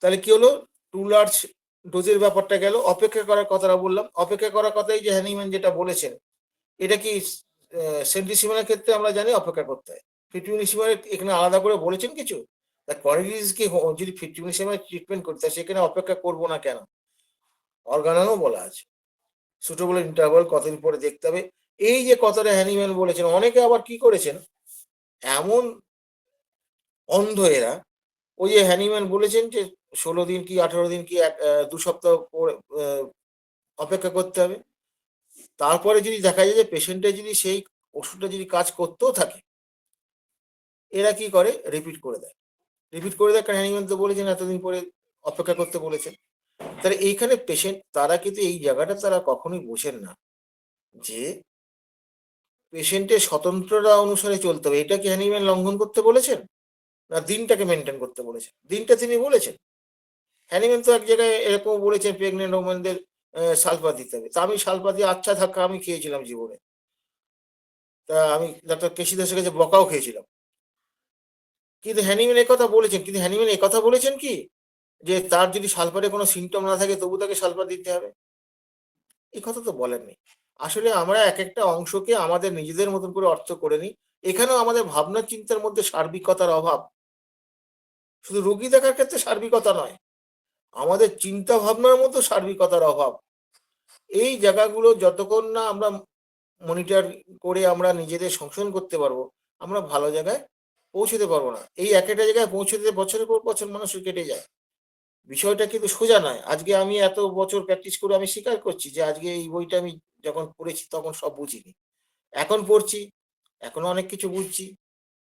তাহলে কি হলো? টু লার্জ ডোজের ব্যাপারটা গেল। অপেক্ষা করার কথাটা বললাম। অপেক্ষা করার কথাই যে হ্যানিম্যান যেটা বলেছেন, এটা কি সেন্ট্রিসিমালের ক্ষেত্রে আমরা জানি অপেক্ষা করতে হয়। ফিটুইনিসিমালে এখানে আলাদা করে বলেছেন কিছু? তা কর্নিলিয়াসকে যদি ফিটুইনিসিমাল ট্রিটমেন্ট করতে হয় সেখানে অপেক্ষা করব না কেন? অর্গানানও বলা আছে। সুটেবল ইন্টারভাল কতদিন পরে দেখতে হবে। এই যে কথাটা হ্যানিম্যান বলেছেন, অনেকে আবার কি করেছেন, এমন অন্ধ এরা, ওই যে হ্যানিম্যান বলেছেন যে ১৬ দিন কি ১৮ দিন কি ২ সপ্তাহ পরে অপেক্ষা করতে হবে। তারপরে যদি দেখা যায় যে পেশেন্টের যদি সেই ওষুধটা যদি কাজ করতেও থাকে, এরা কি করে? রিপিট করে দেয়। রিপিট করে দেয় কারণ হ্যানিম্যান তো বলেছেন এতদিন পরে অপেক্ষা করতে বলেছেন। তাহলে এইখানে পেশেন্ট তারা কিন্তু এই জায়গাটা তারা কখনোই বোঝেন না যে পেশেন্টের স্বতন্ত্রতা অনুসারে চলতে হবে। এটা কি হ্যানিম্যান লঙ্ঘন করতে বলেছেন? না দিনটাকে মেইনটেইন করতে বলেছেন? দিনটা তিনি বলেছেন। হ্যানিম্যান তো এক জায়গায় এরকম বলেছেন প্রেগন্যান্ট ওমেনদের সালফার দিতে হবে। তা আমি সালফার দিয়ে আচ্ছা ধাক্কা আমি খেয়েছিলাম জীবনে। তা আমি ডাক্তার কেসি দাসের কাছে বকাও খেয়েছিলাম। কিন্তু হ্যানিম্যান একথা বলেছেন। কিন্তু হ্যানিম্যান একথা বলেছেন কি? যে তার যদি সালফারের কোনো সিম্পটম না থাকে তবু তাকে সালফার দিতে হবে। এই কথা তো বলেননি। আসলে আমরা একেকটা অংশকে আমাদের নিজেদের মতন করে অর্থ করে নিই। এখানেও আমাদের ভাবনা চিন্তার মধ্যে সার্বিকতার অভাব। শুধু রোগী দেখার ক্ষেত্রে সার্বিকতা নয়, আমাদের চিন্তা ভাবনার মধ্যেও সার্বিকতার অভাব। এই জায়গাগুলো যতক্ষণ না আমরা মনিটর করে আমরা নিজেদের সংশোধন করতে পারবো, আমরা ভালো জায়গায় পৌঁছতে পারবো না। এই একটা জায়গায় পৌঁছতে বছরের পর বছর মানুষের কেটে যায়। বিষয়টা কিন্তু সোজা নয়। আজকে আমি এত বছর প্র্যাকটিস করে আমি স্বীকার করছি যে আজকে এই বইটা আমি যখন পড়েছি তখন সব বুঝিনি। এখন পড়ছি, এখনো অনেক কিছু বুঝছি।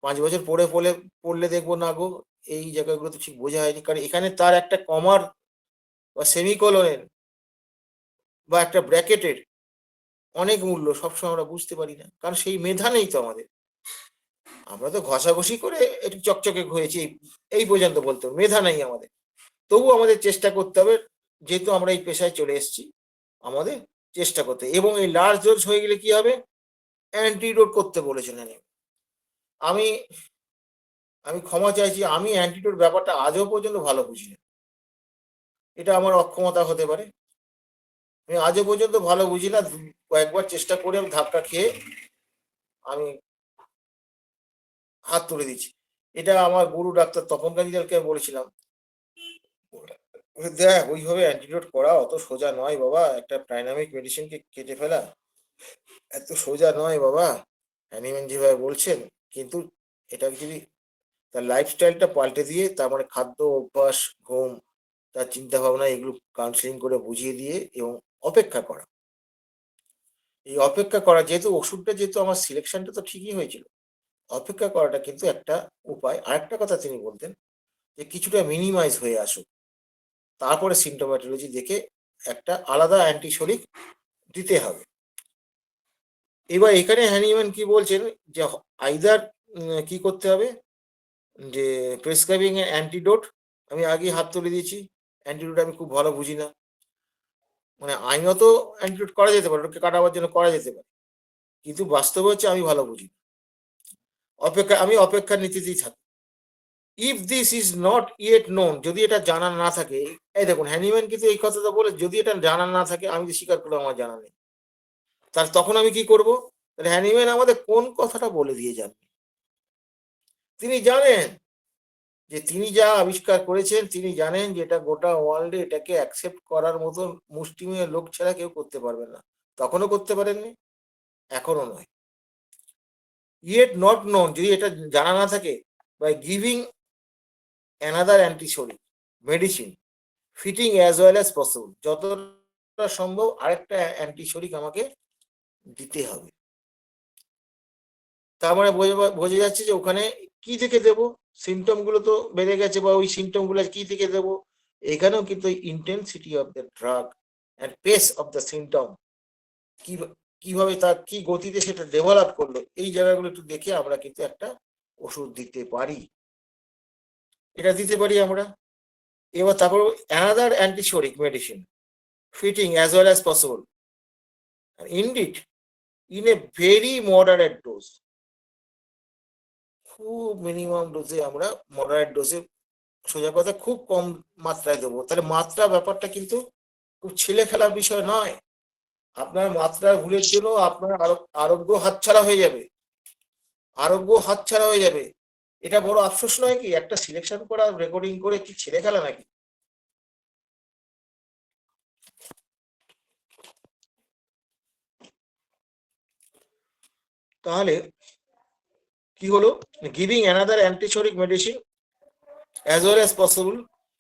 ৫ বছর পড়লে দেখবো না গো, এই জায়গাগুলো তো ঠিক বোঝা হয়নি। কারণ এখানে তার একটা কমার বা সেমিকোলনের বা একটা ব্র্যাকেটের অনেক মূল্য সবসময় আমরা বুঝতে পারি না। কারণ সেই মেধা নেই তো আমাদের। আমরা তো ঘষাঘষি করে একটু চকচকে হয়েছি এই পর্যন্ত বলতে হবে। মেধা নেই আমাদের। তবুও আমাদের চেষ্টা করতে হবে, যেহেতু আমরা এই পেশায় চলে এসেছি, আমাদের চেষ্টা করতে হবে। এবং এই লার্জ ডোজ হয়ে গেলে কি হবে? অ্যান্টিডোট করতে বলেছেন উনি। আমি আমি ক্ষমা চাইছি, আমি অ্যান্টিডোট ব্যাপারটা আজও পর্যন্ত ভালো বুঝি না। এটা আমার অক্ষমতা হতে পারে। আমি আজও পর্যন্ত ভালো বুঝি না। কয়েকবার চেষ্টা করে আমি ধাক্কা খেয়ে আমি হাত তুলে দিচ্ছি। এটা আমার গুরু ডাক্তার তপন কাজীদারকে বলেছিলাম। দেখ ওইভাবে অ্যান্টিডোট করা অত সোজা নয় বাবা। একটা ডায়নামিক মেডিসিনকে কেটে ফেলা এত সোজা নয় বাবা। হ্যানিম্যান যেভাবে বলছেন, কিন্তু এটা যদি তার লাইফস্টাইলটা পাল্টে দিয়ে তার মানে খাদ্য অভ্যাস, ঘুম, তার চিন্তাভাবনা এগুলো কাউন্সেলিং করে বুঝিয়ে দিয়ে এবং অপেক্ষা করা। এই অপেক্ষা করা যেহেতু ওষুধটা যেহেতু আমার সিলেকশনটা তো ঠিকই হয়েছিল। অপেক্ষা করাটা কিন্তু একটা উপায়। আরেকটা কথা তিনি বলতেন যে কিছুটা মিনিমাইজ হয়ে আসুক। তারপরে সিম্পটোম্যাটোলজি দেখে একটা আলাদা অ্যান্টিশরিক দিতে হবে। এবার এখানে হ্যানিম্যান কি বলছেন যে আইদার কি করতে হবে যে প্রেসক্রাইবিং এ অ্যান্টিডোট, আমি আগেই হাত তুলে দিয়েছি। অ্যান্টিডোট আমি খুব ভালো বুঝি না। মানে আইনত অ্যান্টিডোট করা যেতে পারে, ওটাকে কাটাবার জন্য করা যেতে পারে। কিন্তু বাস্তবে হচ্ছে আমি ভালো বুঝি। আমি অপেক্ষার নীতিতেই থাকি। If this is not yet known, যদি এটা জানা না থাকে, এই দেখুন হ্যানিম্যান কিন্তু এই কথাটা বলে, যদি এটা জানা না থাকে, আমি স্বীকার করবো আমার জানা নেই, তার তখন আমি কি করব? তাহলে হ্যানিম্যান আমাদের কোন কথাটা বলে দিয়ে যান? তিনি জানেন যে তিনি যা আবিষ্কার করেছেন, তিনি জানেন যে এটা গোটা ওয়ার্ল্ডে এটাকে অ্যাকসেপ্ট করার মতন মুষ্টিমেয় লোক ছাড়া কেউ করতে পারবে না। তখনও করতে পারেননি, এখনো নয়। ইয়েট নট নোন, যদি এটা জানা না থাকে, by giving another antipsoric medicine fitting as well as possible, যতটা সম্ভব আরেকটা অ্যান্টিসোরিক আমাকে দিতে হবে। তার মানে বোঝা যাচ্ছে যে ওখানে কি থেকে দেবো, সিমটম গুলো তো বেড়ে গেছে, বা ওই সিমটম গুলো কি থেকে দেবো, এখানেও কিন্তু intensity of the drug and pace of the symptom, কিভাবে তার কি গতিতে সেটা ডেভেলপ করলো, এই জায়গাগুলো একটু দেখে আমরা কিন্তু একটা ওষুধ দিতে পারি, এটা দিতে পারি আমরা। এবার তারপর another antipsoric medicine fitting as well as possible indeed in a very moderate dose, খুব মিনিমাম ডোজে আমরা, মডারেট ডোজে, সোজা কথা খুব কম মাত্রায় দেবো। তাহলে মাত্রা ব্যাপারটা কিন্তু খুব ছেলে খেলার বিষয় নয়। আপনার মাত্রা ভুলের জন্য আপনার আরোগ্য হাতছাড়া হয়ে যাবে, আরোগ্য হাতছাড়া হয়ে যাবে। এটা বড় আফসোস নয় কি? একটা সিলেকশন করা রেকর্ডিং করে কি ছেলে খেলা নাকি? তাহলে কি হলো? Giving another antipsoric medicine as well as possible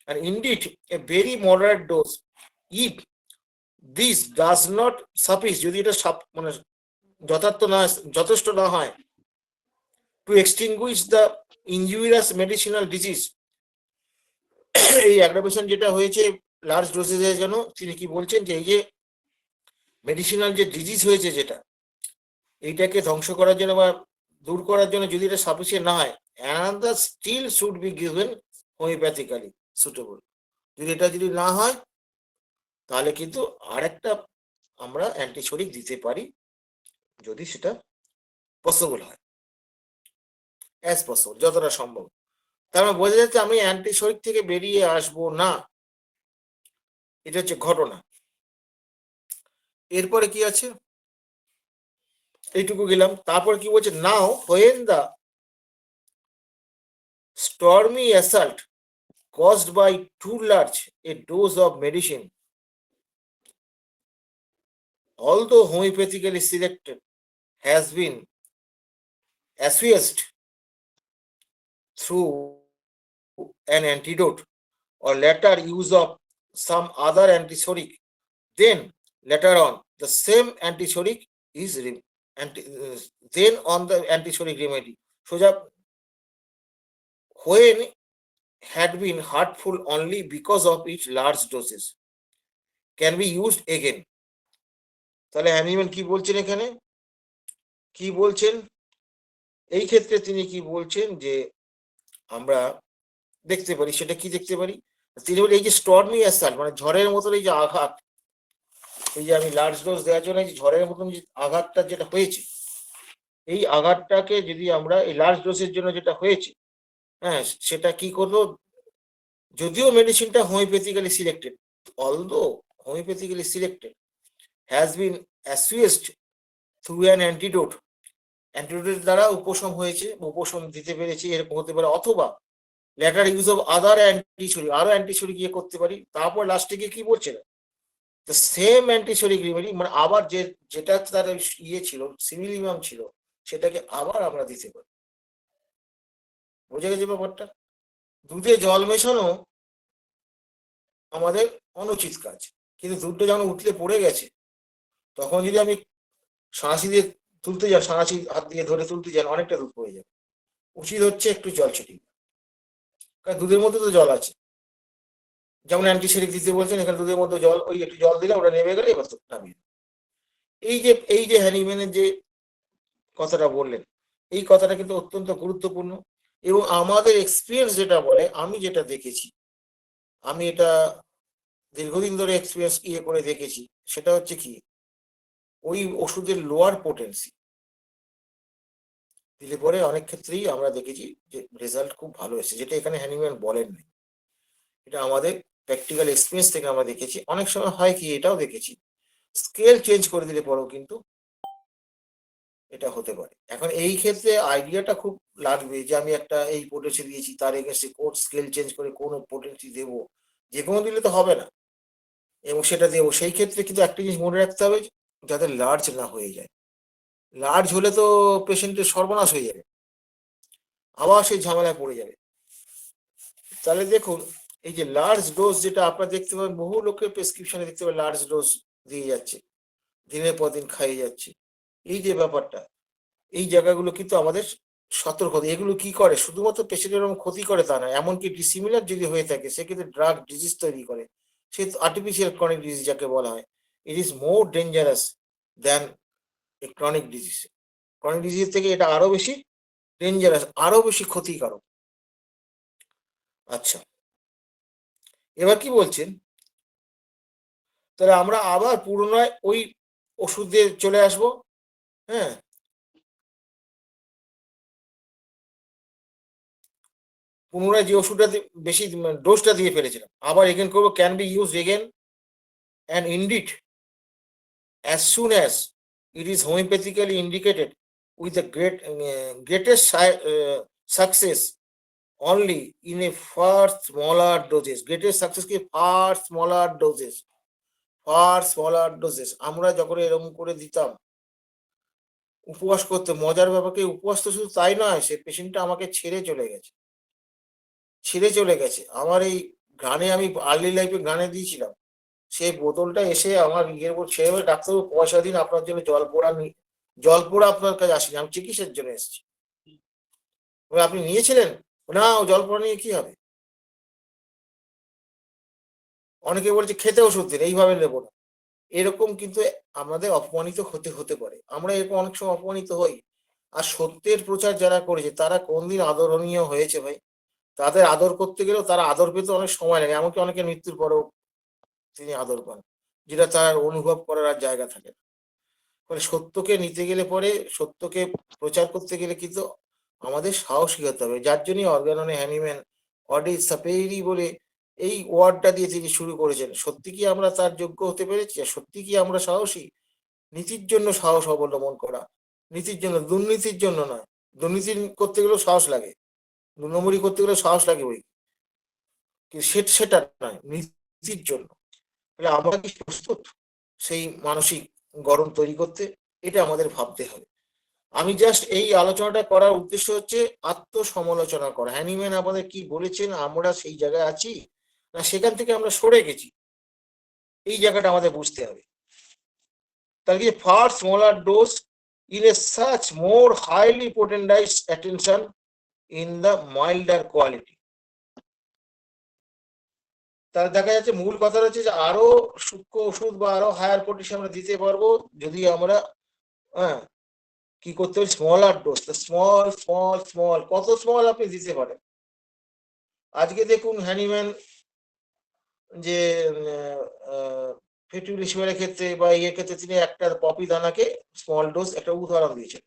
and indeed a very moderate dose, if this does not suffice, যদি এটা মানে যথার্থ না, যথেষ্ট না হয়, to extinguish the injurious medicinal disease, এই অ্যাগ্রাভেশন যেটা হয়েছে লার্জ ডোসেজের জন্য, তিনি কি বলছেন যে এই যে মেডিসিনাল যে ডিজিজ হয়েছে যেটা, এইটাকে ধ্বংস করার জন্য বা দূর করার জন্য যদি এটা সাফিসিয়েন্ট না হয়, another still should be given homeopathically suitable, যদি এটা যদি না হয় তাহলে কিন্তু আরেকটা আমরা অ্যান্টিসোরিক দিতে পারি, যদি সেটা পসিবল হয়, অ্যাজ পসিবল, যতটা সম্ভব। তার মানে বোঝা যাচ্ছে আমি অ্যান্টিসোরিক থেকে বেরিয়ে আসবো না, এটা হচ্ছে ঘটনা। এরপরে কি আছে, এইটুকু গেলাম। তারপর কি বলছে, now when the stormy assault caused by too large a dose of medicine, although homeopathically selected, has been assuaged through an antidote or later use of some other antisoric, then later on the same antisoric is then on the antisoric remedy, so that when had been hurtful only because of its large doses can be used again. তাহলে হ্যানিম্যান কি বলছেন এখানে, কি বলছেন এই ক্ষেত্রে? তিনি কি বলছেন যে আমরা দেখতে পারি, সেটা কি দেখতে পারি? তিনি বলে এই যে স্টর্মি অ্যাসাল্ট, মানে ঝড়ের মতন এই যে আঘাত, এই যে আমি লার্জ ডোজ দেওয়ার জন্য যে ঝড়ের মতন যে আঘাতটা যেটা হয়েছে, এই আঘাতটাকে যদি আমরা এই লার্জ ডোজের জন্য যেটা হয়েছে, হ্যাঁ, সেটা কি করবো? যদিও মেডিসিনটা homoeopathically selected, although homoeopathically selected, has been assuaged through an antidote, অ্যান্টিডোটের দ্বারা উপশম হয়েছে, উপশম দিতে পেরেছি, এরকম হতে পারে, অথবা letter use of other antipsoric, আরো অ্যান্টিসোরিক ইয়ে করতে পারি। তারপর লাস্টে গিয়ে কি বলছে, দ্য সেম অ্যান্টিসোরিক রেমেডি, মানে আবার যেটা তার ইয়ে ছিল, সিমিলিমাম ছিল, সেটাকে আবার আমরা দিতে পারি। বোঝা গেছে ব্যাপারটা? দুধে জল মেশানো আমাদের অনুচিত কাজ, কিন্তু দুধটা যখন উঠলে পড়ে গেছে, তখন যদি আমি সাঁড়াশি দিয়ে তুলতে যান, সাঁড়াশি হাত দিয়ে ধরে তুলতে যান, অনেকটা দুধ পড়ে যাবে। উচিত হচ্ছে একটু জল ছিটিয়ে, কারণ দুধের মধ্যে তো জল আছে, যেমন অ্যান্টিসেরিক দিতে বলছেন, এখানে দুধের মধ্যে জল, ওই একটু জল দিলে ওটা নেমে গেলে এবার তো নামিয়ে। এই যে হ্যানিম্যানের যে কথাটা বললেন, এই কথাটা কিন্তু অত্যন্ত গুরুত্বপূর্ণ। এবং আমাদের এক্সপিরিয়েন্স যেটা বলে, আমি যেটা দেখেছি, আমি এটা দীর্ঘদিন ধরে এক্সপিরিয়েন্স ইয়ে করে দেখেছি, সেটা হচ্ছে কি, ওই ওষুধের লোয়ার পোটেন্সি, দিলে পরে অনেক ক্ষেত্রেই আমরা দেখেছি যে রেজাল্ট খুব ভালো এসেছে, যেটা এখানে হ্যানিম্যান বলেননি। এটা আমাদের প্র্যাকটিক্যাল এক্সপিরিয়েন্স থেকে আমরা দেখেছি। অনেক সময় হয় কি, এটাও দেখেছি, স্কেল চেঞ্জ করে দিলে পরেও কিন্তু এটা হতে পারে। এখন এই ক্ষেত্রে আইডিয়াটা খুব লাগবে যে আমি একটা এই পোটেন্সি দিয়েছি, তার এগেন্সে কোন স্কেল চেঞ্জ করে কোন পোটেন্সি দেবো। যে কোনো দিলে তো হবে না, এবং সেটা দেবো। সেই ক্ষেত্রে কিন্তু একটা জিনিস মনে রাখতে হবে, যাতে লার্জ না হয়ে যায়। লার্জ হলে তো পেশেন্টের সর্বনাশ হয়ে যাবে, আবার সেই ঝামেলায় পড়ে যাবে। তাহলে দেখুন, এই যে লার্জ ডোজ, যেটা আপনারা দেখতে পাবেন বহু লোকের প্রেসক্রিপশনে দেখতে পাবেন লার্জ ডোজ দিয়ে যাচ্ছে, দিনের পর দিন খাইয়ে যাচ্ছে। এই যে ব্যাপারটা, এই জায়গাগুলো কিন্তু আমাদের সতর্কতা। এগুলো কি করে, শুধুমাত্র পেশেন্টের এরকম ক্ষতি করে তা না, এমনকি ডিসিমিলার যদি হয়ে থাকে সেক্ষেত্রে ড্রাগ ডিজিজ তৈরি করে। সে আর্টিফিশিয়াল ক্রনিক ডিজিজ যাকে বলা হয়, it is more dangerous than a chronic disease. Chronic disease থেকে এটা আরো বেশি ডেঞ্জারাস, আরো বেশি ক্ষতিকারক। আচ্ছা, এবার কি বলছেন, তাহলে আমরা আবার পুনরায় ওই ওষুধ দিয়ে চলে আসবো। হ্যাঁ, পুনরায় যে ওষুধটা বেশি ডোজটা দিয়ে ফেলেছিলাম, আবার এগেন করবো, can be use again and indeed as soon as it is homeopathically indicated with the greatest success only in a far smaller doses. Greatest success কি far smaller doses, far smaller doses। আমরা যখন এরকম করে দিতাম, উপবাস করতে, মজার ব্যাপার কি, উপবাস তো শুধু তাই নয়, সে পেশেন্টটা আমাকে ছেড়ে চলে গেছে, ছেড়ে চলে গেছে। আমার এই গানে, আমি আর্লি লাইফে গানে দিয়েছিলাম, সেই বোতলটা এসে আমার ইয়ের উপর ছেড়ে বলে, ডাক্তারবাবু পয়সা দিন, আপনার জন্য জল পোড়া জল পোড়া আপনার কাছে আসেনি, আমি চিকিৎসার জন্য এসেছি। আপনি নিয়েছিলেন? না, ও জল পোড়া নিয়ে কি হবে। অনেকে বলছে খেতে ওষুধ দিন, এইভাবে নেবো না। এরকম কিন্তু আমাদের অপমানিত হতে হতে পারে, আমরা এরকম অনেক সময় অপমানিত হই। আর সত্যের প্রচার যারা করেছে তারা কোনদিন আদরণীয় হয়েছে ভাই? তাদের আদর করতে গেলেও তারা আদর পেতে অনেক সময় লাগে, এমনকি অনেকের মৃত্যুর পরেও তিনি আদর পান, যেটা তার অনুভব করার আর জায়গা থাকে না। মানে সত্যকে নিতে গেলে পরে, সত্যকে প্রচার করতে গেলে কিন্তু আমাদের সাহসী হতে হবে। যার জন্যই অর্গাননে হ্যানিম্যান অডে সাপেরি বলে এই ওয়ার্ডটা দিয়ে তিনি শুরু করেছেন। সত্যি কি আমরা তার যোগ্য হতে পেরেছি? আর সত্যি কি আমরা সাহসী? নীতির জন্য সাহস অবলম্বন করা, নীতির জন্য, দুর্নীতির জন্য নয়। দুর্নীতি করতে গেলেও সাহস লাগে, ২ নম্বরই করতে গেলেও সাহস লাগে বই, কিন্তু সেটা নয়, নীতির জন্য। তাহলে আমরা কি প্রস্তুত সেই মানসিক গড়ন তৈরি করতে? এটা আমাদের ভাবতে হবে। আমি জাস্ট এই আলোচনাটা করার উদ্দেশ্য হচ্ছে আত্মসমালোচনা করা। হ্যানিম্যান আমাদের কি বলেছেন, আমরা সেই জায়গায় আছি না সেখান থেকে আমরা সরে গেছি, এই জায়গাটা আমাদের বুঝতে হবে। তাহলে কি, far smaller dose in a such more highly potentised attention in the milder quality. তাহলে দেখা যাচ্ছে মূল কথা হচ্ছে যে আরো সূক্ষ্ম ওষুধ বা আরো হায়ার পোটেন্সি আমরা দিতে পারবো যদি আমরা, হ্যাঁ, কি করতে হবে, smaller dose. Small small small, কত স্মল আপনি দিতে পারেন। আজকে দেখুন হ্যানিম্যান যে ফেটুলি শিভারের ক্ষেত্রে বা ইয়ের ক্ষেত্রে তিনি একটা পপি দানাকে স্মল ডোজ একটা উদাহরণ দিয়েছেন,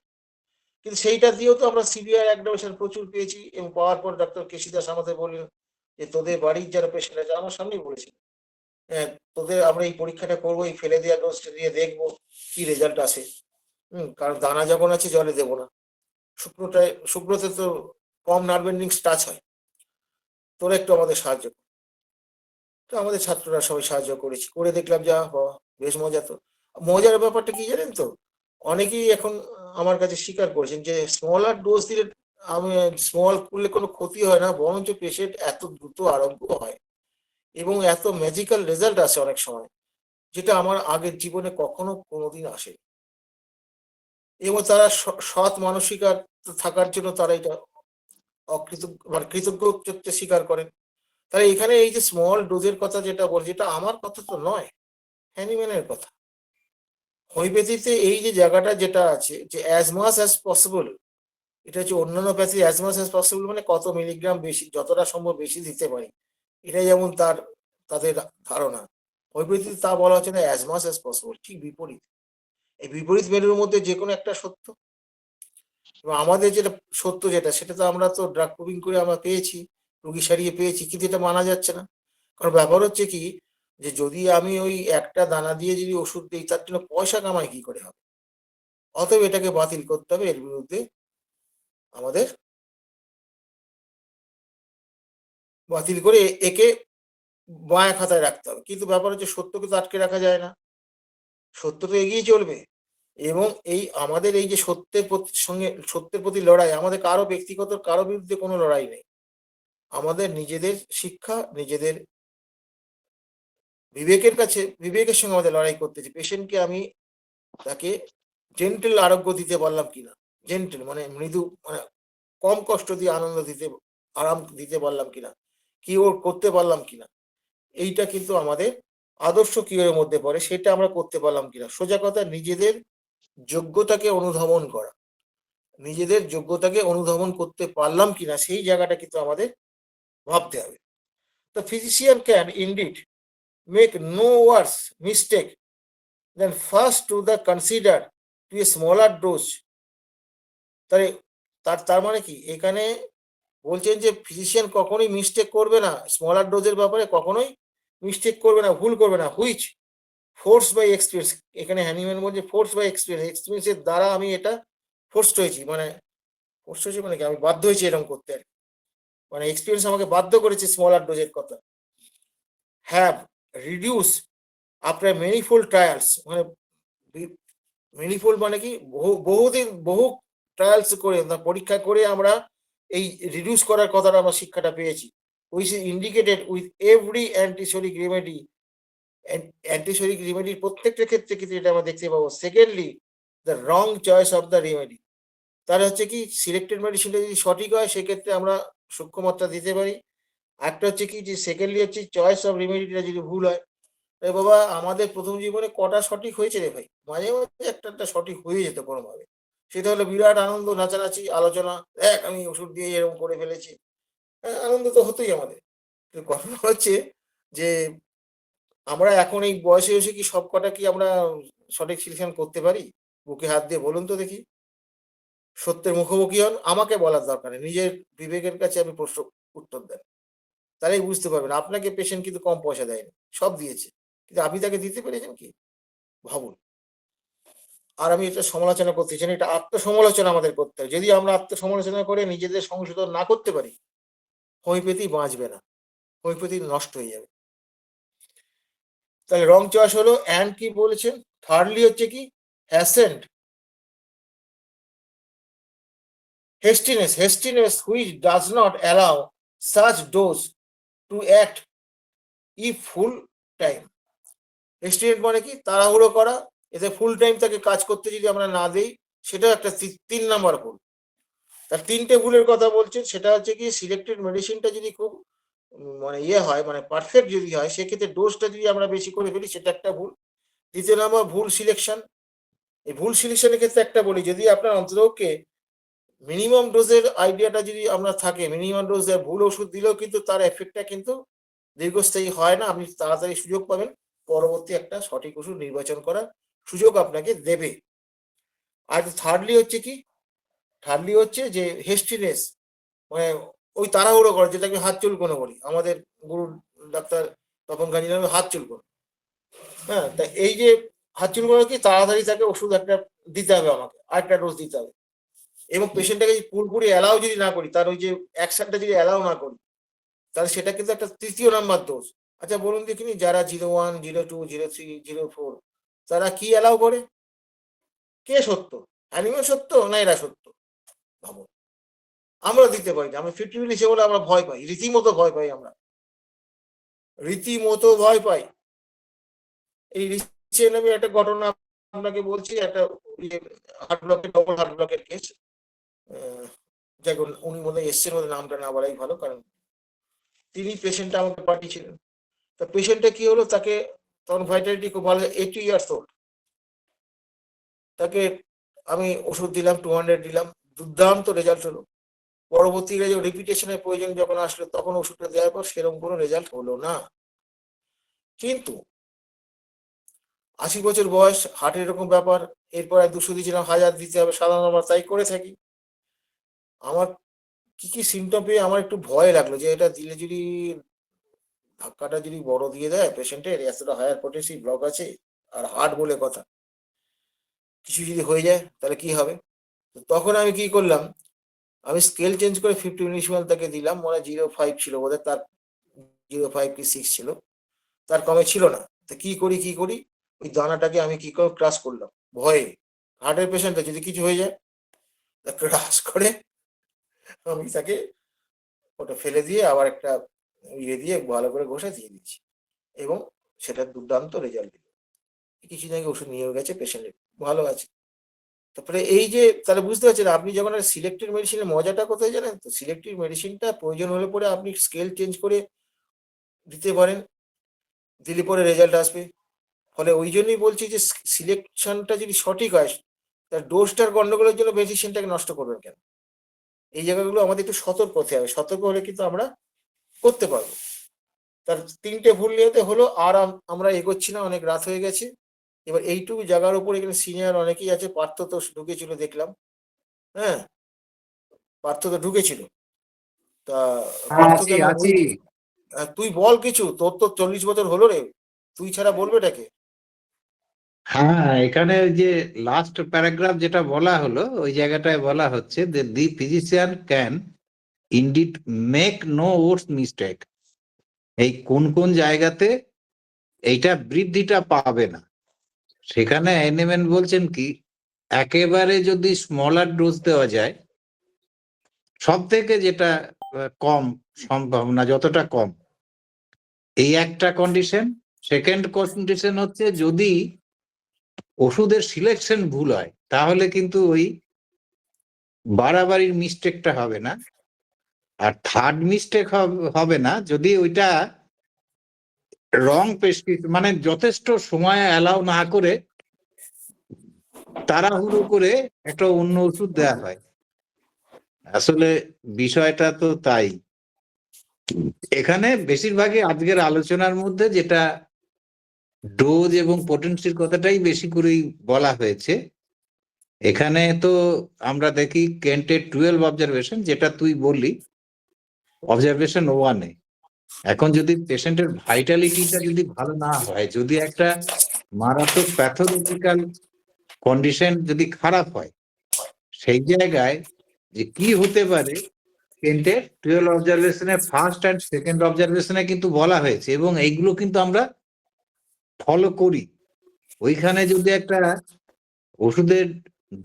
কিন্তু সেইটা দিয়েও তো আমরা সিভিয়ার অ্যাগ্রাভেশন প্রচুর পেয়েছি। এবং পাওয়ার পর ডাক্তার কেসি দাস আমাদের বললেন যে তোদের বাড়ির যারা পেশেন্ট আছে, আমার সামনেই বলেছিল, হ্যাঁ, তোদের আমরা এই পরীক্ষাটা করবো, এই ফেলে দেওয়া ডোজটা দিয়ে দেখবো কি রেজাল্ট আসে। কারণ দানা যখন আছে জলে দেবো না, শুকনোটায়, শুকনোতে তো কম নার্ভ এন্ডিংস টাচ হয়। তোরা একটু আমাদের সাহায্য কর। তো আমাদের ছাত্ররা সবাই সাহায্য করেছি, করে দেখলাম যা বাহ, বেশ মজা। তো মজার ব্যাপারটা কি জানেন তো, অনেকেই এখন আমার কাছে স্বীকার করেছেন যে স্মলার ডোজ দিলে, আমি স্মল করলে কোনো ক্ষতি হয় না, বরঞ্চ পেশেন্ট এত দ্রুত আরোগ্য হয় এবং এত ম্যাজিক্যাল রেজাল্ট আসে অনেক সময়, যেটা আমার আগের জীবনে কখনো কোনোদিন আসে। এবং তারা সৎ মানসিকার থাকার জন্য তারা এটা অকৃতজ্ঞ, মানে কৃতজ্ঞ চিত্তে স্বীকার করেন। তাহলে এখানে এই যে স্মল ডোজের কথা যেটা বলছে, এটা আমার কথা তো নয়, হ্যানিম্যানের কথা। হোমিওপ্যাথিতে এই যে জায়গাটা যেটা আছে যে অ্যাজ মাস অ্যাজ পসিবল, এটা হচ্ছে অন্যান্য pathy as much as possible মানে কত মিলিগ্রাম বেশি, যতটা সম্ভব বেশি দিতে পারি, এটাই যেমন তাদের ধারণা। হোমিওপ্যাথিতে তা বলা হচ্ছে না, অ্যাজ মাস অ্যাজ পসিবল, ঠিক বিপরীত। এই বিপরীত মেরুর মধ্যে যে কোনো একটা সত্য। এবং আমাদের যেটা সত্য যেটা, সেটা তো আমরা তো ড্রাগ প্রুভিং করে আমরা পেয়েছি, রুগী সারিয়ে পেয়েছি, কিন্তু এটা মানা যাচ্ছে না। কারণ ব্যাপার হচ্ছে কি, যে যদি আমি ওই একটা দানা দিয়ে যদি ওষুধ দিই, তার জন্য পয়সা কামাই কি করে হবে? অতএব এটাকে বাতিল করতে হবে, এর বিরুদ্ধে আমাদের বাতিল করে একে বাঁয়া খাতায় রাখতে হবে। কিন্তু ব্যাপার হচ্ছে সত্যকে তো আটকে রাখা যায় না, সত্য তো এগিয়ে চলবে। এবং এই আমাদের এই যে সত্যের প্রতি লড়াই, আমাদের কারো ব্যক্তিগত কারো বিরুদ্ধে কোনো লড়াই নেই। আমাদের নিজেদের শিক্ষা, নিজেদের বিবেকের সঙ্গে আমাদের লড়াই করতেছি। পেশেন্টকে আমি তাকে জেন্টেল আরোগ্য দিতে পারলাম কিনা, জেন্টেল মানে মৃদু, মানে কম কষ্ট দিয়ে আনন্দ দিতে, আরাম দিতে পারলাম কিনা, কি ওর করতে পারলাম কিনা, এইটা কিন্তু আমাদের আদর্শ কিওর মধ্যে পড়ে, সেটা আমরা করতে পারলাম কিনা। সোজা কথা, নিজেদের যোগ্যতাকে অনুধাবন করা, নিজেদের যোগ্যতাকে অনুধাবন করতে পারলাম কিনা, সেই জায়গাটা কিন্তু আমাদের ভাবতে হবে। The physician can indeed make no worse mistake than first to the consider to a smaller dose. তাহলে তার মানে কি, এখানে বলছেন যে ফিজিশিয়ান কখনোই মিস্টেক করবে না, স্মলার ডোজের ব্যাপারে কখনোই মিস্টেক করবে না, ভুল করবে না, হুইচ ফোর্স বাই এক্সপিরিয়েন্স। এখানে হ্যানিম্যান বলছে ফোর্স বাই এক্সপিরিয়েন্স, এক্সপিরিয়েন্সের দ্বারা আমি এটা ফোর্সড হয়েছি, মানে ফোর্স হয়েছে মানে কি, আমি বাধ্য হয়েছি এরকম করতে আর কি। মানে এক্সপিরিয়েন্স আমাকে বাধ্য করেছে স্মলার ডোজের কথা। হ্যাভ রিডিউস আফটার মেনিফোল্ড ট্রায়ালস, মানে মেনিফোল্ড মানে কি, বহু ট্রায়ালস করে, পরীক্ষা করে আমরা এই রিডিউস করার কথাটা আমরা শিক্ষাটা পেয়েছি। Which is indicated with every antipsoric remedy, antipsoric রেমেডির প্রত্যেকটা ক্ষেত্রে কিন্তু এটা আমরা দেখতে পাবো। Secondly, the wrong choice of the remedy, তাহলে হচ্ছে কি, সিলেক্টেড মেডিসিনটা যদি সঠিক হয় সেক্ষেত্রে আমরা সূক্ষ্মমাত্রা দিতে পারি। একটা হচ্ছে কি, যে সেকেন্ডলি হচ্ছে চয়েস অফ রেমেডিটা যদি ভুল হয়, এ বাবা আমাদের প্রথম জীবনে কটা সঠিক হয়েছে রে ভাই, মাঝে মাঝে একটা সঠিক হয়ে যেত কোনোভাবে, সেটা হলো বিরাট আনন্দ, নাচানাচি, আলোচনা, দেখ আমি ওষুধ দিয়ে এরকম করে ফেলেছি। হ্যাঁ, আনন্দ তো হতোই আমাদের। কিন্তু ঘটনা হচ্ছে যে আমরা এখন এই বয়সে এসে কি সব কটা কি আমরা সঠিক সিলেকশন করতে পারি? বুকে হাত দিয়ে বলুন তো দেখি। সত্যের মুখোমুখি হন, আমাকে বলার দরকার নেই, নিজের বিবেকের কাছে আপনি প্রশ্ন উত্তর দেন, তাহলেই বুঝতে পারবেন। আপনাকে পেশেন্ট কিন্তু কম পয়সা দেয়নি, সব দিয়েছে, কিন্তু আপনি তাকে দিতে পেরেছেন কি? ভাবুন। আর আমি এটা সমালোচনা করতে চাই না, এটা আত্মসমালোচনা আমাদের করতে হবে। যদি আমরা আত্মসমালোচনা করে নিজেদের সংশোধন না করতে পারি, হোমিওপ্যাথি বাঁচবে না, হোমিওপ্যাথি নষ্ট হয়ে যাবে। তাহলে রং চয়েস হলো, অ্যান্ড কি বলেছেন, থার্ডলি হচ্ছে কি, হ্যাসেন্ট, hastiness which does not allow such dose to act if full time. হেস্টিনেস মানে কি, তাড়াহুড়ো করা, এতে ফুল টাইম তাকে কাজ করতে যদি আমরা না দিই, সেটাও একটা 3 নাম্বার ভুল। তার 3টে ভুলের কথা বলছেন, সেটা হচ্ছে কি, সিলেক্টেড মেডিসিনটা যদি খুব মানে ইয়ে হয়, মানে পারফেক্ট যদি হয়, সেক্ষেত্রে ডোজটা যদি আমরা বেশি করে ফেলি, সেটা একটা ভুল। দ্বিতীয় নাম্বার, ভুল সিলেকশন। এই ভুল সিলেকশনের ক্ষেত্রে একটা বলি, যদি আপনার অন্ততপক্ষে মিনিমাম ডোজের আইডিয়াটা যদি আমরা থাকে, মিনিমাম ডোজ ভুল ওষুধ দিলেও কিন্তু তার এফেক্টটা কিন্তু দীর্ঘস্থায়ী হয় না, আপনি তাড়াতাড়ি সুযোগ পাবেন, পরবর্তী একটা সঠিক ওষুধ নির্বাচন করার সুযোগ আপনাকে দেবে। আর থার্ডলি হচ্ছে কি, থার্ডলি হচ্ছে যে হেস্টিনেস, মানে ওই তাড়াহুড়ো করে, যেটাকে হাত চুলকোনো বলি, আমাদের গুরু ডাক্তার তপন কাজী নামে হাত চুলকোনো। হ্যাঁ, তা এই যে হাত চুলকোনো কি, তাড়াতাড়ি তাকে ওষুধ একটা দিতে হবে, আমাকে আরেকটা ডোজ দিতে হবে, এবং পেশেন্টটাকে পুরোপুরি অ্যালাউ যদি না করি, তার ওই যে অ্যাকশনটা যদি অ্যালাউ না করি, তাহলে সেটা কিন্তু একটা 3য় নাম্বার দোষ। আচ্ছা বলুন দেখিনি, যারা 01, 02, 03, 04 তারা কি অ্যালাউ করে? কে সত্য, অ্যানিমেল সত্য না এরা সত্য? ভাবো, আমরা দিতে পারি না, আমরা 50 মিলিছে বলে আমরা ভয় পাই, রীতিমতো ভয় পাই, আমরা রীতিমতো ভয় পাই। এই রিসেন্ট আমি একটা ঘটনা আপনাকে বলছি, একটা হার্ট ব্লকের, ডবল হার্ট ব্লকের কেস। যাই হোক, উনি মনে হয় এসছেন, মধ্যে নামটা না বলাই ভালো, কারণ তিনি পেশেন্টটা আমাকে পাঠিয়েছিলেন। তা পেশেন্টটা কি হলো, তাকে তখন ভাইটালিটি খুব ভালো, 80 ইয়ার্স ওল্ড, তাকে আমি ওষুধ দিলাম, 200 দিলাম, দুর্দান্ত রেজাল্ট হলো। পরবর্তীকালে রিপিটেশনের প্রয়োজন যখন আসলো, তখন ওষুধটা দেওয়ার পর সেরকম কোনো রেজাল্ট হলো না। কিন্তু 80 বছর বয়স, হার্টের এরকম ব্যাপার, এরপর 200 দিয়েছিলাম, 1000 দিতে হবে, সাধারণত আমরা তাই করে থাকি। আমার কি কি সিমটম পেয়ে আমার একটু ভয় লাগলো যে এটা দিলে যদি ধাক্কাটা যদি বড় দিয়ে দেয় পেশেন্টের, এতটা হায়ার পটেন্সি ব্লক আছে আর হার্ট বলে কথা, কিছু যদি হয়ে যায় তাহলে কি হবে। তো তখন আমি কি করলাম, আমি স্কেল চেঞ্জ করে 50 মিলিসিমেল তাকে দিলাম, মনে হয় 0.5 ছিল বোধহয়, তার 0.5 কি 6 ছিল, তার কমে ছিল না। তো কি করি ওই দানাটাকে আমি কি করে ক্রাশ করলাম ভয়ে, হার্টের পেশেন্টে যদি কিছু হয়ে যায়, ক্রাশ করে আমি তাকে ওটা ফেলে দিয়ে আবার একটা ইয়ে দিয়ে ভালো করে ঘষে দিয়ে দিচ্ছি, এবং সেটা দুর্দান্ত রেজাল্ট দিল। কিছুদিন আগে ওষুধ নিয়ে গেছে পেশেন্টের, ভালো আছে। তারপরে এই যে তাহলে বুঝতে পারছেন, আপনি যখন সিলেক্টিভ মেডিসিনের মজাটা কোথায় জানেন তো, সিলেক্টিভ মেডিসিনটা প্রয়োজন হলে পরে আপনি স্কেল চেঞ্জ করে দিতে পারেন, দিলে পরে রেজাল্ট আসবে। ফলে ওই জন্যই বলছি যে সিলেকশনটা যদি সঠিক হয়, তার ডোজটার গন্ডগোলের জন্য মেডিসিনটাকে নষ্ট করবেন কেন। এই জায়গাগুলো আমাদের একটু সতর্ক হতে হবে, সতর্ক হলে কিন্তু আমরা করতে পারবো। তার 3টে ভুল নিয়েতে হলো, আর আমরা এগোচ্ছি না, অনেক রাত হয়ে গেছে। এবার এইটুকু জায়গার উপর এখানে সিনিয়র অনেকেই আছে, পার্থ তো ঢুকেছিল দেখলাম, হ্যাঁ পার্থ তো ঢুকেছিল। তা হ্যাঁ, পার্থকে আছি আমরা আছি। বলছি, তুই বল কিছু, তোর তো 40 বছর হলো রে, তুই ছাড়া বলবে এটাকে। হ্যাঁ, এখানে ওই যে লাস্ট প্যারাগ্রাফ যেটা বলা হলো ওই জায়গাটায় বলা হচ্ছে যে the physician can indeed make no worse mistake. এই কোন কোন জায়গাতে এইটা বৃদ্ধিটা পাবে না, সেখানে এনএমএন বলছেন কি, একেবারে যদি স্মলার ডোজ দেওয়া যায়, সব থেকে যেটা কম সম্ভাবনা যতটা কম, এই একটা কন্ডিশন। সেকেন্ড কন্ডিশন হচ্ছে যদি ওষুধের সিলেকশন ভুল হয়, তাহলে কিন্তু ওই বাড়াবাড়ির মিস্টেকটা হবে না। আর থার্ড মিস্টেক হবে না যদি ওইটা রং প্রেসক্রিপশন, মানে যথেষ্ট সময় অ্যালাউ না করে তাড়াহুড়ো করে একটা অন্য ওষুধ দেওয়া হয়। আসলে বিষয়টা তো তাই। এখানে বেশিরভাগই আজকের আলোচনার মধ্যে যেটা ডোজ এবং পোটেন্সির কথাটাই বেশি করেই বলা হয়েছে। এখানে তো আমরা দেখি কেন্টের 12 অবজারভেশন, যেটা তুই বললি অবজারভেশন 1-এ। এখন যদি পেশেন্টের ভাইটালিটিটা যদি ভালো না হয়, যদি একটা মারাত্মক প্যাথোলজিক্যাল কন্ডিশন যদি খারাপ হয়, সেই জায়গায় যে কি হতে পারে, কেন্টের 12 অবজারভেশনের ফার্স্ট অ্যান্ড সেকেন্ড অবজারভেশনে কিন্তু বলা হয়েছে, এবং এইগুলো কিন্তু আমরা ফলো করি। ওইখানে যদি একটা ওষুধের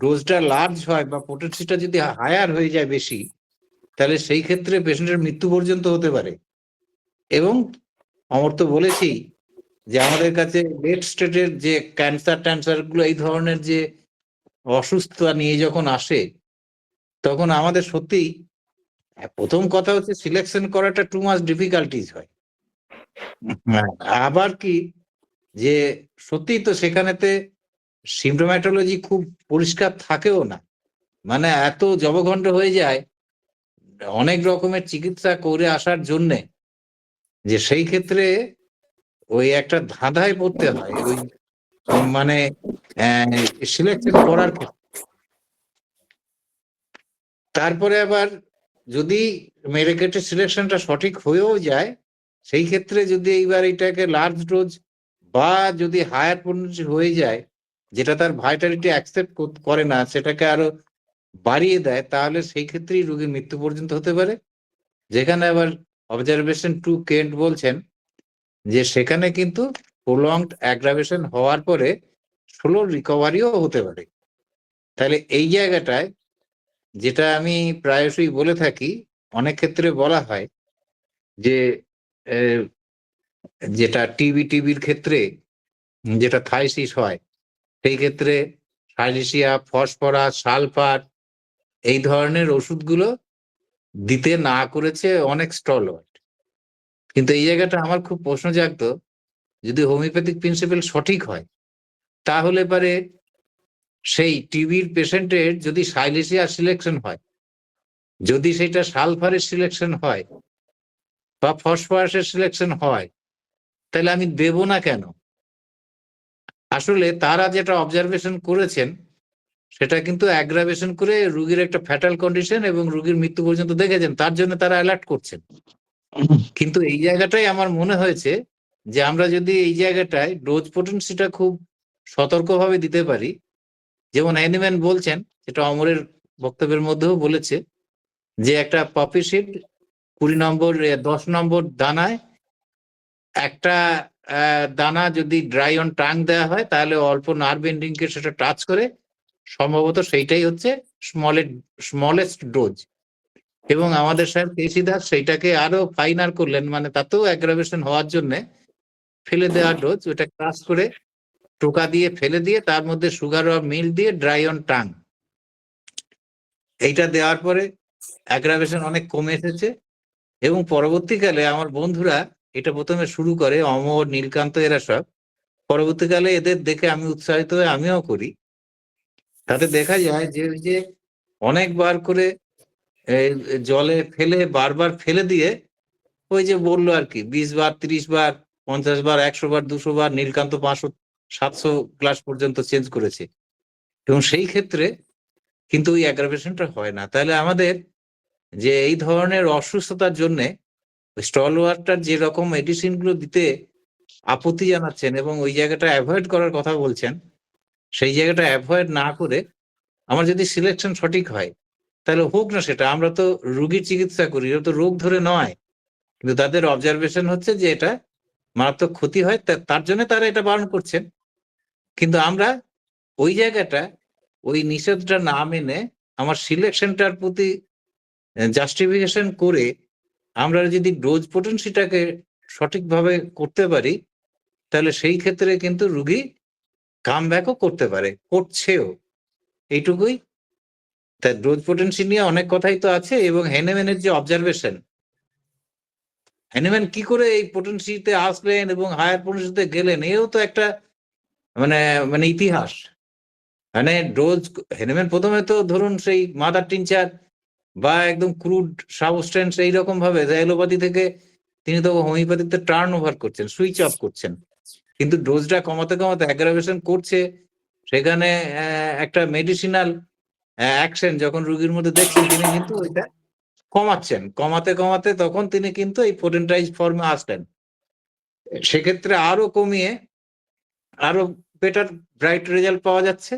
ডোজটা লার্জ হয় বা পোটেন্সিটা যদি হায়ার হয়ে যায় বেশি, তাহলে সেই ক্ষেত্রে পেশেন্টের মৃত্যু পর্যন্ত হতে পারে। এবং অমর তো বলেছি যে আমাদের কাছে লেট স্টেজের যে ক্যান্সার ট্যান্সার গুলো, এই ধরনের যে অসুস্থতা নিয়ে যখন আসে, তখন আমাদের সত্যি প্রথম কথা হচ্ছে সিলেকশন করাটা টু মাচ ডিফিকাল্টিস হয়। হ্যাঁ, আবার কি যে সত্যি তো সেখানেতে সিমটোম্যাটোলজি খুব পরিষ্কার থাকেও না, মানে এত জবঘণ্ড হয়ে যায় অনেক রকমের চিকিৎসা করে আসার জন্যে, যে সেই ক্ষেত্রে ওই একটা ধাঁধায় পড়তে হয় ওই মানে সিলেকশন করার ক্ষেত্রে। তারপরে আবার যদি মেডিকেটের সিলেকশনটা সঠিক হয়েও যায়, সেই ক্ষেত্রে যদি এইবার এটাকে লার্জ ডোজ বা যদি হায়ার পোটেন্সি হয়ে যায়, যেটা তার ভাইটালিটি অ্যাকসেপ্ট করে না, সেটাকে আরো বাড়িয়ে দেয়, তাহলে সেই ক্ষেত্রেই রোগীর মৃত্যু পর্যন্ত হতে পারে। যেখানে আবার অবজারভেশন 2 কেন্ট বলছেন যে সেখানে কিন্তু প্রলংড অ্যাগ্রাভেশন হওয়ার পরে স্লো রিকভারিও হতে পারে। তাহলে এই জায়গাটায় যেটা আমি প্রায়শই বলে থাকি, অনেক ক্ষেত্রে বলা হয় যে আহ, যেটা টিবির ক্ষেত্রে যেটা থাইসিস হয়, সেই ক্ষেত্রে সাইলেশিয়া, ফসফরাস, সালফার, এই ধরনের ওষুধগুলো দিতে না করেছে অনেক স্টলওয়ার্ড। কিন্তু এই জায়গাটা আমার খুব প্রশ্ন জাগতো, যদি হোমিওপ্যাথিক প্রিন্সিপাল সঠিক হয়, তাহলে পারে সেই টিবির পেশেন্টের যদি সাইলেশিয়া সিলেকশন হয়, যদি সেটা সালফারের সিলেকশন হয় বা ফসফরাসের সিলেকশন হয়, তাহলে আমি দেব না কেন? আসলে তারা যেটা অবজারভেশন করেছেন সেটা কিন্তু অ্যাগ্রাভেশন করে রুগীর একটা ফ্যাটাল কন্ডিশন এবং রুগীর মৃত্যু পর্যন্ত দেখেছেন, তার জন্য তারা অ্যালার্ট করছেন। কিন্তু এই জায়গাটাই আমার মনে হয়েছে যে আমরা যদি এই জায়গাটায় ডোজ পোটেন্সিটা খুব সতর্কভাবে দিতে পারি, যেমন হ্যানিম্যান বলছেন, যেটা অমরের বক্তব্যের মধ্যেও বলেছে, যে একটা পপি সিড 20 নম্বর 10 নম্বর দানায় একটা দানা যদি ড্রাই অন টাং দেওয়া হয়, তাহলে অল্প নার্ভ এন্ডিংকে সেটা টাচ করে, সম্ভবত সেইটাই হচ্ছে স্মলেস্ট ডোজ। এবং আমাদের সাহেব কেসি দাস সেইটাকে আরো ফাইনার করলেন, মানে তাতেও অ্যাগ্রাভেশন হওয়ার জন্য ফেলে দেওয়া ডোজ, ওটা ক্রাশ করে টোকা দিয়ে ফেলে দিয়ে তার মধ্যে সুগার আর মিল্ক দিয়ে ড্রাই অন টাং, এইটা দেওয়ার পরে অ্যাগ্রাভেশন অনেক কমে এসেছে। এবং পরবর্তীকালে আমার বন্ধুরা এটা প্রথমে শুরু করে, অমর, নীলকান্ত, এরা সব, পরবর্তীকালে এদের দেখে আমি উৎসাহিত হয়ে আমিও করি। তাতে দেখা যায় যে ওই যে অনেকবার করে জলে ফেলে বারবার ফেলে দিয়ে, ওই যে বললো আর কি 20 বার, 30 বার, 50 বার, 100 বার, 200 বার, নীলকান্ত 500 700 গ্লাস পর্যন্ত চেঞ্জ করেছে। এবং সেই ক্ষেত্রে কিন্তু ওই অ্যাগ্রাভেশনটা হয় না। তাহলে আমাদের যে এই ধরনের অসুস্থতার জন্য স্টল ওয়াটার যে রকম মেডিসিন গুলো দিতে আপত্তি জানাচ্ছেন এবং ওই জায়গাটা অ্যাভয়েড করার কথা বলছেন, সেই জায়গাটা অ্যাভয়েড না করে আমার যদি সিলেকশন সঠিক হয়, তাহলে হোক না সেটা। আমরা তো রোগীর চিকিৎসা করি, এটা তো রোগ ধরে নয়, কিন্তু তাদের অবজারভেশন হচ্ছে যে এটা মারাত্মক ক্ষতি হয়, তার জন্য তারা এটা বারণ করছেন। কিন্তু আমরা ওই জায়গাটা, ওই নিষেধটা না মেনে আমার সিলেকশনটার প্রতি জাস্টিফিকেশন করে আমরা যদি ডোজ পোটেন্সিটাকে সঠিকভাবে করতে পারি, তাহলে সেই ক্ষেত্রে কিন্তু রুগী কামব্যাকও করতে পারে, করছেও। এইটুকুই। তাই ডোজ পোটেন্সি নিয়ে অনেক কথাই তো আছে। এবং হ্যানিম্যানের যে অবজারভেশন, হ্যানিম্যান কি করে এই পোটেন্সিতে আসলেন এবং হায়ার পোটেন্সিতে গেলেন, এও তো একটা মানে মানে ইতিহাস। মানে ডোজ হ্যানিম্যান প্রথমে তো ধরুন সেই মাদার টিনচার বা একদম ক্রুড সাবস্টেন্স এইরকম ভাবে অ্যালোপ্যাথি থেকে তিনি তো হোমিওপ্যাথিতে টার্ন ওভার করছেন, সুইচ অফ করছেন, কিন্তু ডোজটা কমাতে কমাতে অ্যাগ্রাভেশন করছে। সেখানে একটা মেডিসিনাল অ্যাকশন যখন রোগীর মধ্যে দেখছেন, তিনি কিন্তু ওইটা কমাচ্ছেন, কমাতে কমাতে তখন তিনি কিন্তু এই পোটেন্টাইজ ফর্মে আসলেন। সেক্ষেত্রে আরো কমিয়ে আরো বেটার ব্রাইট রেজাল্ট পাওয়া যাচ্ছে।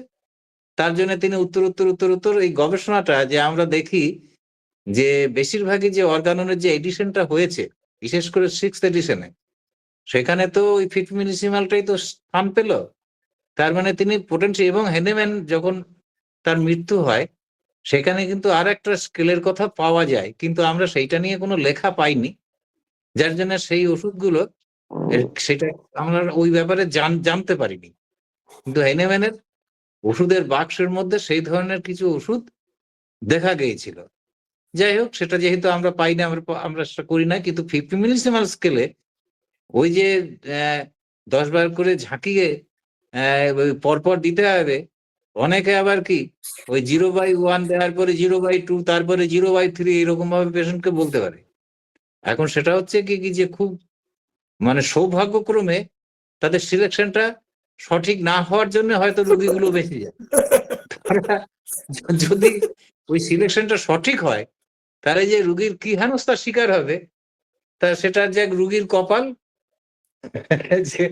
তার জন্য তিনি উত্তর এই গবেষণাটা যে আমরা দেখি যে বেশিরভাগই যে অর্গাননের যে এডিশনটা হয়েছে, বিশেষ করে 6th এডিশনে, সেখানে তো ওই ফিটমিনিসিমালটাই তো স্থান পেল। তার মানে তিনি পোটেন্সি, এবং হ্যানিম্যান যখন তার মৃত্যু হয় সেখানে কিন্তু আর একটা স্কেলের কথা পাওয়া যায়, কিন্তু আমরা সেইটা নিয়ে কোনো লেখা পাইনি, যার জন্য সেই ওষুধগুলো সেটা আমরা ওই ব্যাপারে জানতে পারিনি। কিন্তু হ্যানিম্যানের ওষুধের বাক্সের মধ্যে সেই ধরনের কিছু ওষুধ দেখা গিয়েছিল। যাই হোক, সেটা যেহেতু আমরা পাই না, আমরা সেটা করি না। কিন্তু 50 মিলিসিমাল স্কেলে ওই যে 10 বার করে ঝাঁকিয়ে ওই পরপর দিতে হবে। অনেকে আবার কি ওই 0/1 দেওয়ার পরে 0/2, তারপরে 0/3 এরকম ভাবে পেশেন্টকে বলতে পারে। এখন সেটা হচ্ছে কি যে খুব মানে সৌভাগ্যক্রমে তাদের সিলেকশনটা সঠিক না হওয়ার জন্য হয়তো রোগীগুলো বেঁচে যায়। তারা যদি ওই সিলেকশনটা সঠিক হয়, তাহলে যে রুগীর কি হেনস্থার শিকার হবে, তা সেটা যে রুগীর কপাল যে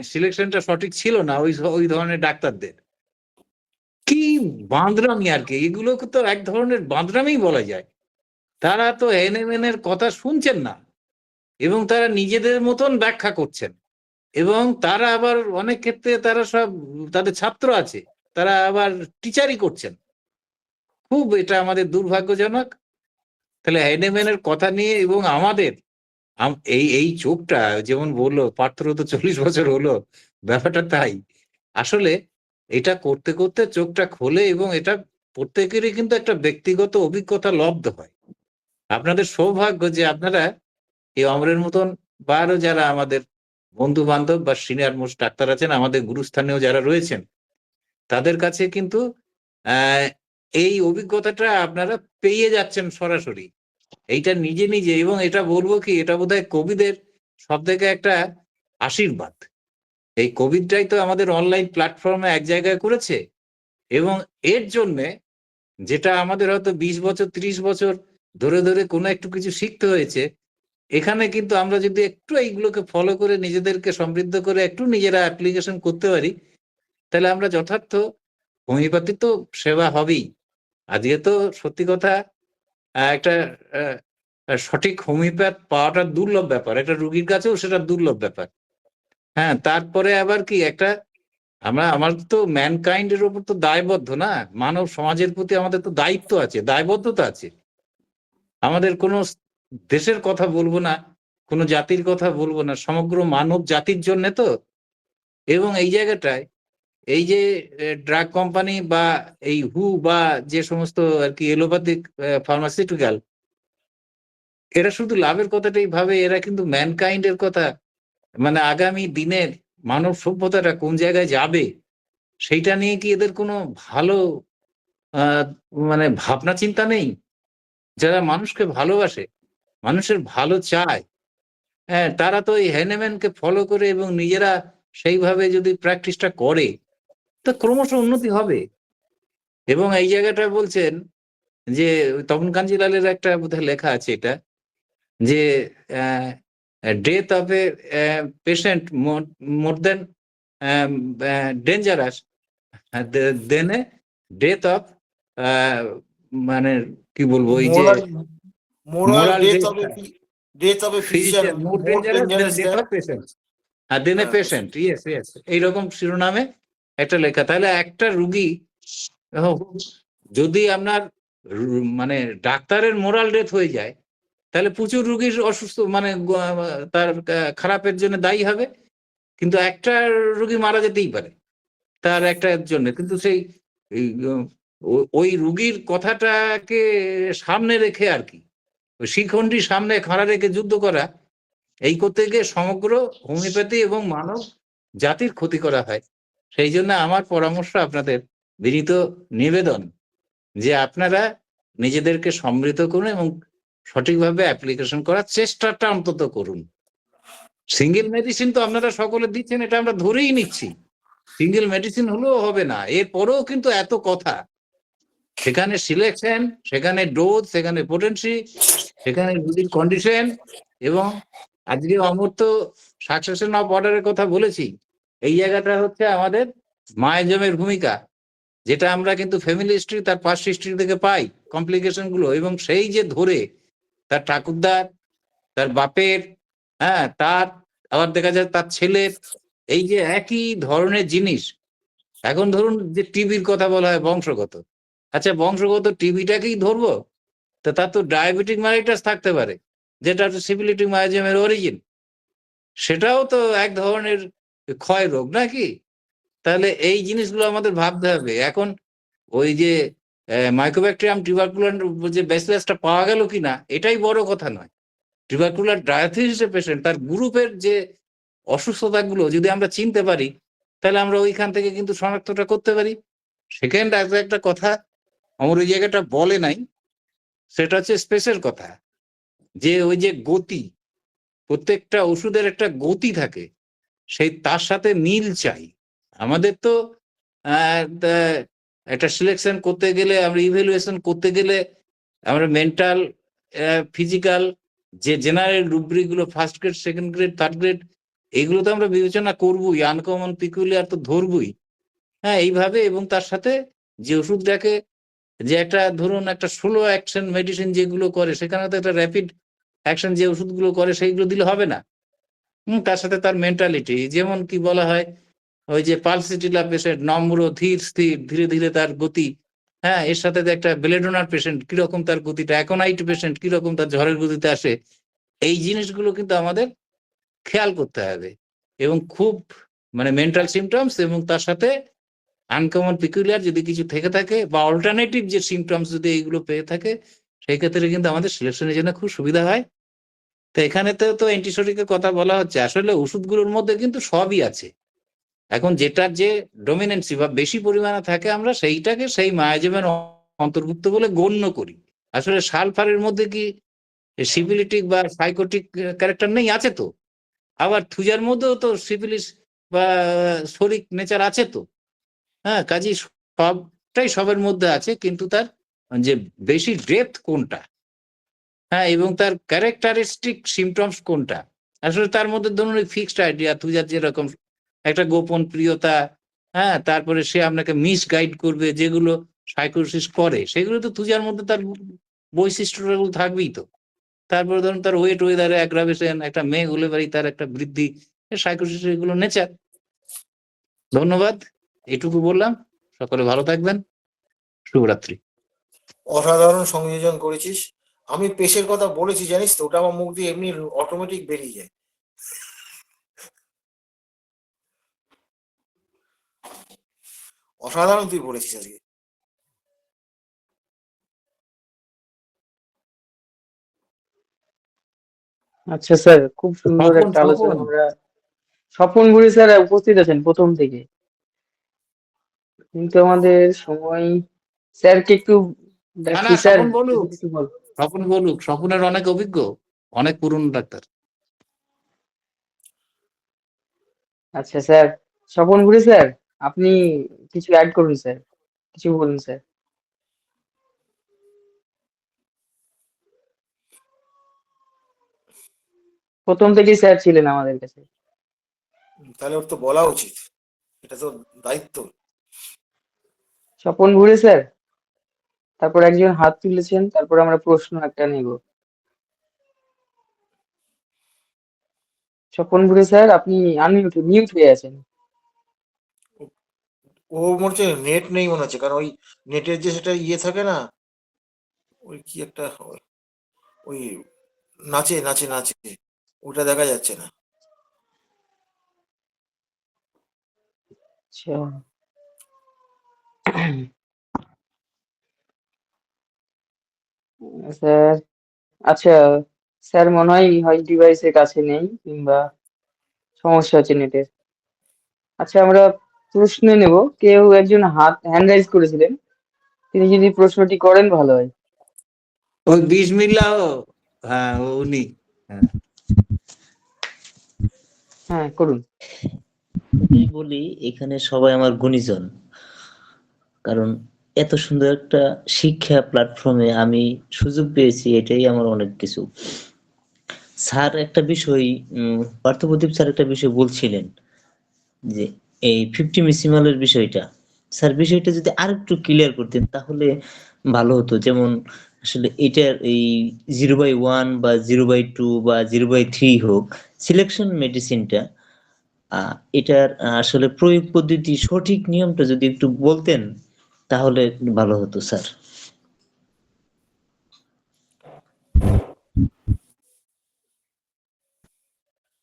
সিলেকশনটা সঠিক ছিল না ওই ধরনের ডাক্তারদের। কি বাঁদরামি আর কি, এগুলো তো এক ধরনের বাঁদরামি বলা যায়। তারা তো এনএমএন কথা শুনছেন না এবং তারা নিজেদের মতন ব্যাখ্যা করছেন, এবং তারা আবার অনেক ক্ষেত্রে তারা সব তাদের ছাত্র আছে, তারা আবার টিচারই করছেন। খুব এটা আমাদের দুর্ভাগ্যজনক। তাহলে এনএমএন কথা নিয়ে এবং আমাদের এই চোখটা যেমন বললো পার্থর তো 40 বছর হলো, ব্যাপারটা তাই। আসলে এটা করতে করতে চোখটা খোলে এবং এটা প্রত্যেকেরই কিন্তু একটা ব্যক্তিগত অভিজ্ঞতা লব্ধ হয়। আপনাদের সৌভাগ্য যে আপনারা এই অমরের মতন বা আরো যারা আমাদের বন্ধু বান্ধব বা সিনিয়র মোস্ট ডাক্তার আছেন, আমাদের গুরুস্থানীয় যারা রয়েছেন, তাদের কাছে কিন্তু এই অভিজ্ঞতাটা আপনারা পেয়ে যাচ্ছেন সরাসরি, এইটা নিজে নিজে। এবং এটা বলবো কি, এটা বোধহয় কোভিডের সব থেকে একটা আশীর্বাদ। এই কোভিডটাই তো আমাদের অনলাইন প্ল্যাটফর্মে এক জায়গায় করেছে, এবং এর জন্যে যেটা আমাদের হয়তো 20 বছর 30 বছর ধরে ধরে কোনো একটু কিছু শিখতে হয়েছে, এখানে কিন্তু আমরা যদি একটু এইগুলোকে ফলো করে নিজেদেরকে সমৃদ্ধ করে একটু নিজেরা অ্যাপ্লিকেশন করতে পারি, তাহলে আমরা যথার্থ হোমিওপ্যাথি তো সেবা হবেই। আজকে তো সত্যি কথা একটা সঠিক হোমিওপ্যাথ পাওয়াটা দুর্লভ ব্যাপার, একটা রুগীর কাছেও সেটা দুর্লভ ব্যাপার। হ্যাঁ, তারপরে আবার কি একটা আমার তো ম্যানকাইন্ড এর উপর তো দায়বদ্ধ না, মানব সমাজের প্রতি আমাদের তো দায়িত্ব আছে, দায়বদ্ধতা আছে। আমাদের কোনো দেশের কথা বলবো না, কোনো জাতির কথা বলবো না, সমগ্র মানব জাতির জন্য তো। এবং এই জায়গাটায় এই যে ড্রাগ কোম্পানি বা এই বা যে সমস্ত আর কি এলোপ্যাথিক ফার্মাসিউটিক্যাল, এরা শুধু লাভের কথাটাই ভাবে, এরা কিন্তু ম্যানকাইন্ড এর কথা, মানে আগামী দিনের মানব সভ্যতাটা কোন জায়গায় যাবে সেইটা নিয়ে কি এদের কোনো ভালো আহ, মানে ভাবনা চিন্তা নেই? যারা মানুষকে ভালোবাসে, মানুষের ভালো চায়, হ্যাঁ, তারা তো এই হ্যানেম্যানকে ফলো করে এবং নিজেরা সেইভাবে যদি প্র্যাকটিসটা করে, তো ক্রমশ উন্নতি হবে। এবং এই জায়গাটা বলছেন যে তপন কাঞ্জিলালের একটা বোধহয় লেখা আছে এটা, যে death of a patient more than dangerous than a death of, মানে কি বলবো, ওই যে moral moral moral death of a physician physician more more dangerous than dangerous death than of patient, আর than a patient, yes yes, এইরকম শিরোনামে একটা লেখা। তাহলে একটা রুগী যদি আপনার মানে ডাক্তারের মোরাল ডেথ হয়ে যায়, তাহলে প্রচুর রুগীর অসুস্থ মানে তার খারাপের জন্য দায়ী হবে। কিন্তু একটা রুগী মারা যেতেই পারে তার একটা জন্য, কিন্তু সেই এই, ওই রুগীর কথাটাকে সামনে রেখে আর কি, ওই শিখণ্ডী সামনে খাড়া রেখে যুদ্ধ করা, এই করতে গিয়ে সমগ্র হোমিওপ্যাথি এবং মানব জাতির ক্ষতি করা হয়। সেই জন্য আমার পরামর্শ আপনাদের, বিনীত নিবেদন, যে আপনারা নিজেদেরকে সমৃদ্ধ করুন এবং সঠিকভাবে অ্যাপ্লিকেশন করার চেষ্টাটা অন্তত করুন। সিঙ্গেল মেডিসিন তো আপনারা সকলে দিচ্ছেন, এটা আমরা ধরেই নিচ্ছি, সিঙ্গেল মেডিসিন হলেও হবে না, এরপরেও কিন্তু এত কথা, সেখানে সিলেকশন, সেখানে ডোজ, সেখানে পোটেন্সি, সেখানে রুগীর কন্ডিশন। এবং আজকে অমর তো সাকসেশন অফ অর্ডারের কথা বলেছি, এই জায়গাটা হচ্ছে আমাদের মায়াজমের ভূমিকা, যেটা আমরা কিন্তু ফ্যামিলি হিস্ট্রি তার পাস্ট হিস্ট্রি থেকে পাই কমপ্লিকেশন গুলো, এবং সেই যে ধরে তার ঠাকুরদার, তার বাপের, হ্যাঁ, তার আবার দেখা যায় তার ছেলের, এই যে একই ধরনের জিনিস। এখন ধরুন যে টিবির কথা বলা হয় বংশগত, আচ্ছা বংশগত টিবিটাকেই ধরবো, তো তার তো ডায়াবেটিক মাইটাস থাকতে পারে, যেটা হচ্ছে সিফিলিটিক মায়াজমের অরিজিন, সেটাও তো এক ধরনের ক্ষয় রোগ নাকি? তাহলে এই জিনিসগুলো আমাদের ভাবতে হবে। এখন ওই যে মাইক্রোব্যাকটেরিয়াম টিউবারকুলার যে ব্যাসিলাসটা পাওয়া গেল কিনা এটাই বড় কথা নয়, টিউবারকুলার ডায়াথিসিসের পেশেন্ট তার গ্রুপের যে অসুস্থতাগুলো যদি আমরা চিনতে পারি, তাহলে আমরা ওইখান থেকে কিন্তু শনাক্তটা করতে পারি। সেকেন্ড একটা কথা আমার ওই জায়গাটা বলে নাই, সেটা হচ্ছে স্পেসের কথা, যে ওই যে গতি, প্রত্যেকটা ওষুধের একটা গতি থাকে, সেই তার সাথে মিল চাই আমাদের তো। একটা সিলেকশন করতে গেলে, আমরা ইভ্যালুয়েশন করতে গেলে, আমরা মেন্টাল, ফিজিক্যাল, যে জেনারেল রুব্রিক গুলো, first grade, second grade, third grade, এইগুলো তো আমরা বিবেচনা করবোই, আনকমন পিকুলিয়ার তো ধরবই, হ্যাঁ, এইভাবে। এবং তার সাথে যে ওষুধটাকে, যে একটা ধরুন একটা স্লো অ্যাকশন মেডিসিন যেগুলো করে, সেখানে তো একটা র্যাপিড অ্যাকশন যে ওষুধগুলো করে সেইগুলো দিলে হবে না। তার সাথে তার মেন্টালিটি, যেমন কি বলা হয়, ওই যে পালসিটিলা পেশেন্ট নম্র, ধীর স্থির, ধীরে ধীরে তার গতি, হ্যাঁ, এর সাথে একটা বেলেডোনার পেশেন্ট কিরকম তার গতিটা, অ্যাকোনাইট পেশেন্ট কিরকম তার ঝড়ের গতিতে আসে, এই জিনিসগুলো কিন্তু আমাদের খেয়াল করতে হবে। এবং খুব মানে মেন্টাল সিমটমস এবং তার সাথে আনকমন পিকুলিয়ার যদি কিছু থেকে থাকে, বা অল্টারনেটিভ যে সিমটমস যদি এইগুলো পেয়ে থাকে, সেই ক্ষেত্রে কিন্তু আমাদের সিলেকশনের জন্য খুব সুবিধা হয়। তো এখানে তো অ্যান্টিসোটিকের কথা বলা হচ্ছে, আসলে ওষুধগুলোর মধ্যে কিন্তু সবই আছে। এখন যেটার যে ডমিনেন্সি বা বেশি পরিমাণে থাকে, আমরা সেইটাকে সেই মায়াজমের অন্তর্ভুক্ত বলে গণ্য করি। আসলে সালফারের মধ্যে কি সিফিলিটিক বা সাইকোটিক ক্যারেক্টার নেই? আছে তো। আবার থুজার মধ্যেও তো সিফিলিস বা শরিক নেচার আছে তো। হ্যাঁ, কাজেই সব সবটাই সবের মধ্যে আছে, কিন্তু তার যে বেশি ডেপথ কোনটা, হ্যাঁ, এবং তার ক্যারেক্টারিস্টিক সিমটমস কোনটা, আসলে তার মধ্যে ধরুন ওই ফিক্সড আইডিয়া তুজার যেরকম একটা গোপন প্রিয়তা, হ্যাঁ, তারপরে সে আপনাকে মিস গাইড করবে, যেগুলো সাইকোসিস করে সেগুলো তো তুজার মধ্যে তার বৈশিষ্ট্যগুলো থাকবেই তো। তারপরে ধরুন তার ওয়েট ওয়েদারে অ্যাগ্রাভেশন, একটা মেয়ে হলে পারি তার একটা বৃদ্ধি, সাইকোসিস এগুলো নেচার। ধন্যবাদ, এটুকু বললাম। সকলে ভালো থাকবেন, শুভরাত্রি। অসাধারণ সংযোজন করেছিস। আমি পেশের কথা বলেছি জানিস তো, ওটা আমার মুখ দিয়ে এমনি অটোমেটিক বেরিয়ে যায়। অসাধারণ তুই বলেছিস আজকে। আচ্ছা স্যার, খুব সুন্দর স্বপন একটা আলোচনা স্বপন আমরা। স্বপন বুড়ি স্যার উপস্থিত আছেন প্রথম থেকে, কিন্তু আমাদের সময়। স্যারকে একটু না ডাকি না, স্যার, স্বপন যদি বলুক, কিছু বল। স্বপন বলুক, স্বপনের অনেক অভিজ্ঞ, অনেক পুরনো ডাক্তার। আচ্ছা স্যার, স্বপন বুড়ি স্যার, আপনি কিছু অ্যাড করুন স্যার, কিছু বলুন স্যার। প্রথম থেকেই স্যার ছিলেন আমাদের কাছে। তাহলে ওর তো বলা উচিত, এটা তো দায়িত্ব। স্বপন বুড়ি স্যার, তারপর একজন হাত তুলেছেন, তারপর আমরা প্রশ্ন একটা নেব। স্বপন বুড়ি স্যার, আপনি মিউট হয়ে আছেন। ও মনে হচ্ছে নেট নেই মনে হচ্ছে, কারণ ওই নেটের যে সেটা ইয়ে থাকে না, ওই কি একটা ওই নাচে নাচে নাচে, ওটা দেখা যাচ্ছে না। আচ্ছা স্যার, আচ্ছা স্যার মনে হয় হয় ডিভাইসের কাছে নেই, কিংবা সমস্যা হচ্ছে নেটের। আচ্ছা, আমরা প্রশ্ন নেব। কেউ একজন হ্যান্ড রাইজ করেছিলেন, তিনি যদি প্রশ্নটি করেন ভালো হয়। ওই বিসমিল্লাহ, হ্যাঁ উনি, হ্যাঁ। হ্যাঁ, করুন। আমি বলি এখানে সবাই আমার গুণীজন, কারণ এত সুন্দর একটা শিক্ষা প্ল্যাটফর্মে আমি সুযোগ পেয়েছি, এটাই আমার অনেক কিছু। স্যার একটা বিষয়, পার্থপ্রদীপ স্যার একটা বিষয় বলছিলেন যে এই 50 মিসিমালের বিষয়টা, স্যার বিষয়টা যদি আরেকটু ক্লিয়ার করতেন তাহলে ভালো হতো। যেমন আসলে এটার এই 0/1 বা 0/2 বা 0/3 হোক, সিলেকশন মেডিসিনটা এটার আসলে প্রয়োগ পদ্ধতি, সঠিক নিয়মটা যদি একটু বলতেন তাহলে ভালো হতো স্যার।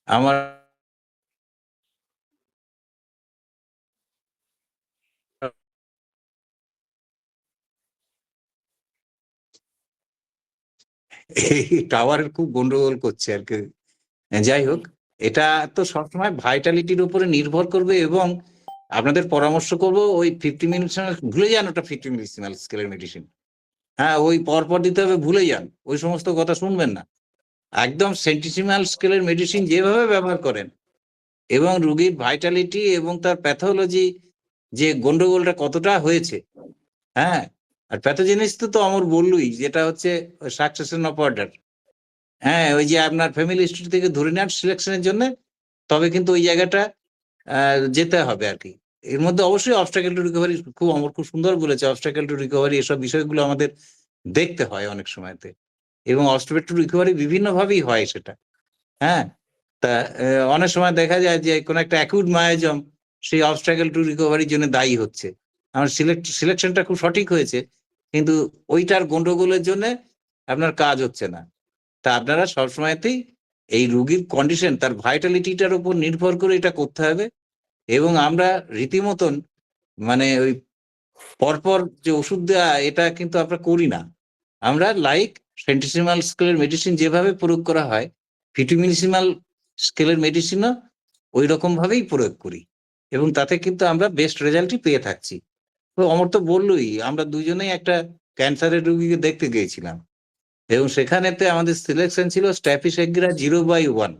আমার এই টাওয়ারের খুব গন্ডগোল করছে আর কি। যাই হোক, এটা তো সবসময় ভাইটালিটির উপরে নির্ভর করবে, এবং আপনাদের পরামর্শ করব ওই 50 মিনিট ভুলে যান, ওটা 50 মিনিট স্কেলের মেডিসিন, হ্যাঁ ওই পরপর দিতে হবে, ভুলে যান, ওই সমস্ত কথা শুনবেন না। একদম সেন্টিসিমাল স্কেলের মেডিসিন যেভাবে ব্যবহার করেন, এবং রুগীর ভাইটালিটি এবং তার প্যাথোলজি, যে গন্ডগোলটা কতটা হয়েছে, হ্যাঁ, আর প্যাথোজেনিস তো অমর বললই, যেটা হচ্ছে সাকসেশন অফ অর্ডার, হ্যাঁ, ওই যে আপনার ফ্যামিলি হিস্ট্রি থেকে ধরে নেন সিলেকশনের জন্য, তবে কিন্তু ওই জায়গাটা যেতে হবে আর কি। এর মধ্যে অবশ্যই অবস্টাকেল টু রিকভারি, খুব সুন্দর বলেছে, অবস্টাকেল টু রিকভারি, এসব বিষয়গুলো আমাদের দেখতে হয় অনেক সময়তে, এবং অবস্টাকেল টু রিকভারি বিভিন্ন ভাবেই হয় সেটা, হ্যাঁ। তা অনেক সময় দেখা যায় যে কোনো একটা অ্যাকুট মায়োজম সেই অবস্টাকেল টু রিকভারির জন্য দায়ী হচ্ছে। আমার সিলেকশনটা খুব সঠিক হয়েছে, কিন্তু ওইটার গন্ডগোলের জন্য আপনার কাজ হচ্ছে না। তা আপনারা সবসময়তেই এই রোগীর কন্ডিশন, তার ভাইটালিটিটার উপর নির্ভর করে এটা করতে হবে, এবং আমরা রীতিমতন মানে ওই পরপর যে ওষুধ দেওয়া, এটা কিন্তু আমরা করি না। আমরা লাইক সেন্টিসিমাল স্কেলের মেডিসিন যেভাবে প্রয়োগ করা হয়, ফিটিমিনিসিমাল স্কেলের মেডিসিনও ওই রকম ভাবেই প্রয়োগ করি, এবং তাতে কিন্তু আমরা বেস্ট রেজাল্টই পেয়ে থাকছি। তো অমর তো বললই, আমরা দুজনেই একটা ক্যান্সারের রোগীকে দেখতে গিয়েছিলাম, এবং সেখানেতে আমাদের সিলেকশন ছিল স্ট্যাফিসেগ্রা 0/1,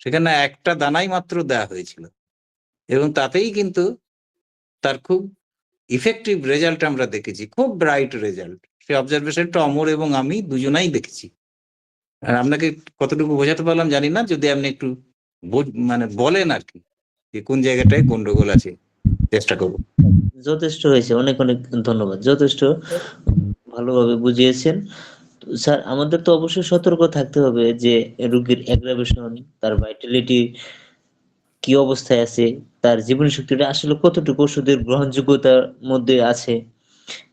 সেখানে একটা দানাই মাত্র দেওয়া হয়েছিল, এবং তাতেই কিন্তু তার খুব ইফেক্টিভ রেজাল্ট আমরা দেখেছি, খুব ব্রাইট রেজাল্ট। সেই অবজারভেশনটা অমর এবং আমি দুজনাই দেখেছি। আর আপনাকে কতটুকু বোঝাতে পারলাম জানি না, যদি আপনি একটু মানে বলেন আর কি যে কোন জায়গাটায় গন্ডগোল আছে, চেষ্টা করবো। যথেষ্ট হয়েছে, অনেক অনেক ধন্যবাদ, যথেষ্ট ভালোভাবে বুঝিয়েছেন। তো স্যার, আমাদের তো অবশ্যই সতর্ক থাকতে হবে যে রোগীর অ্যাগ্রাভেশন, তার ভাইটালিটি কি অবস্থায় আছে, তার জীবন শক্তিটা আসলে কতটুকু ওষুধের গ্রহণযোগ্যতার মধ্যে আছে,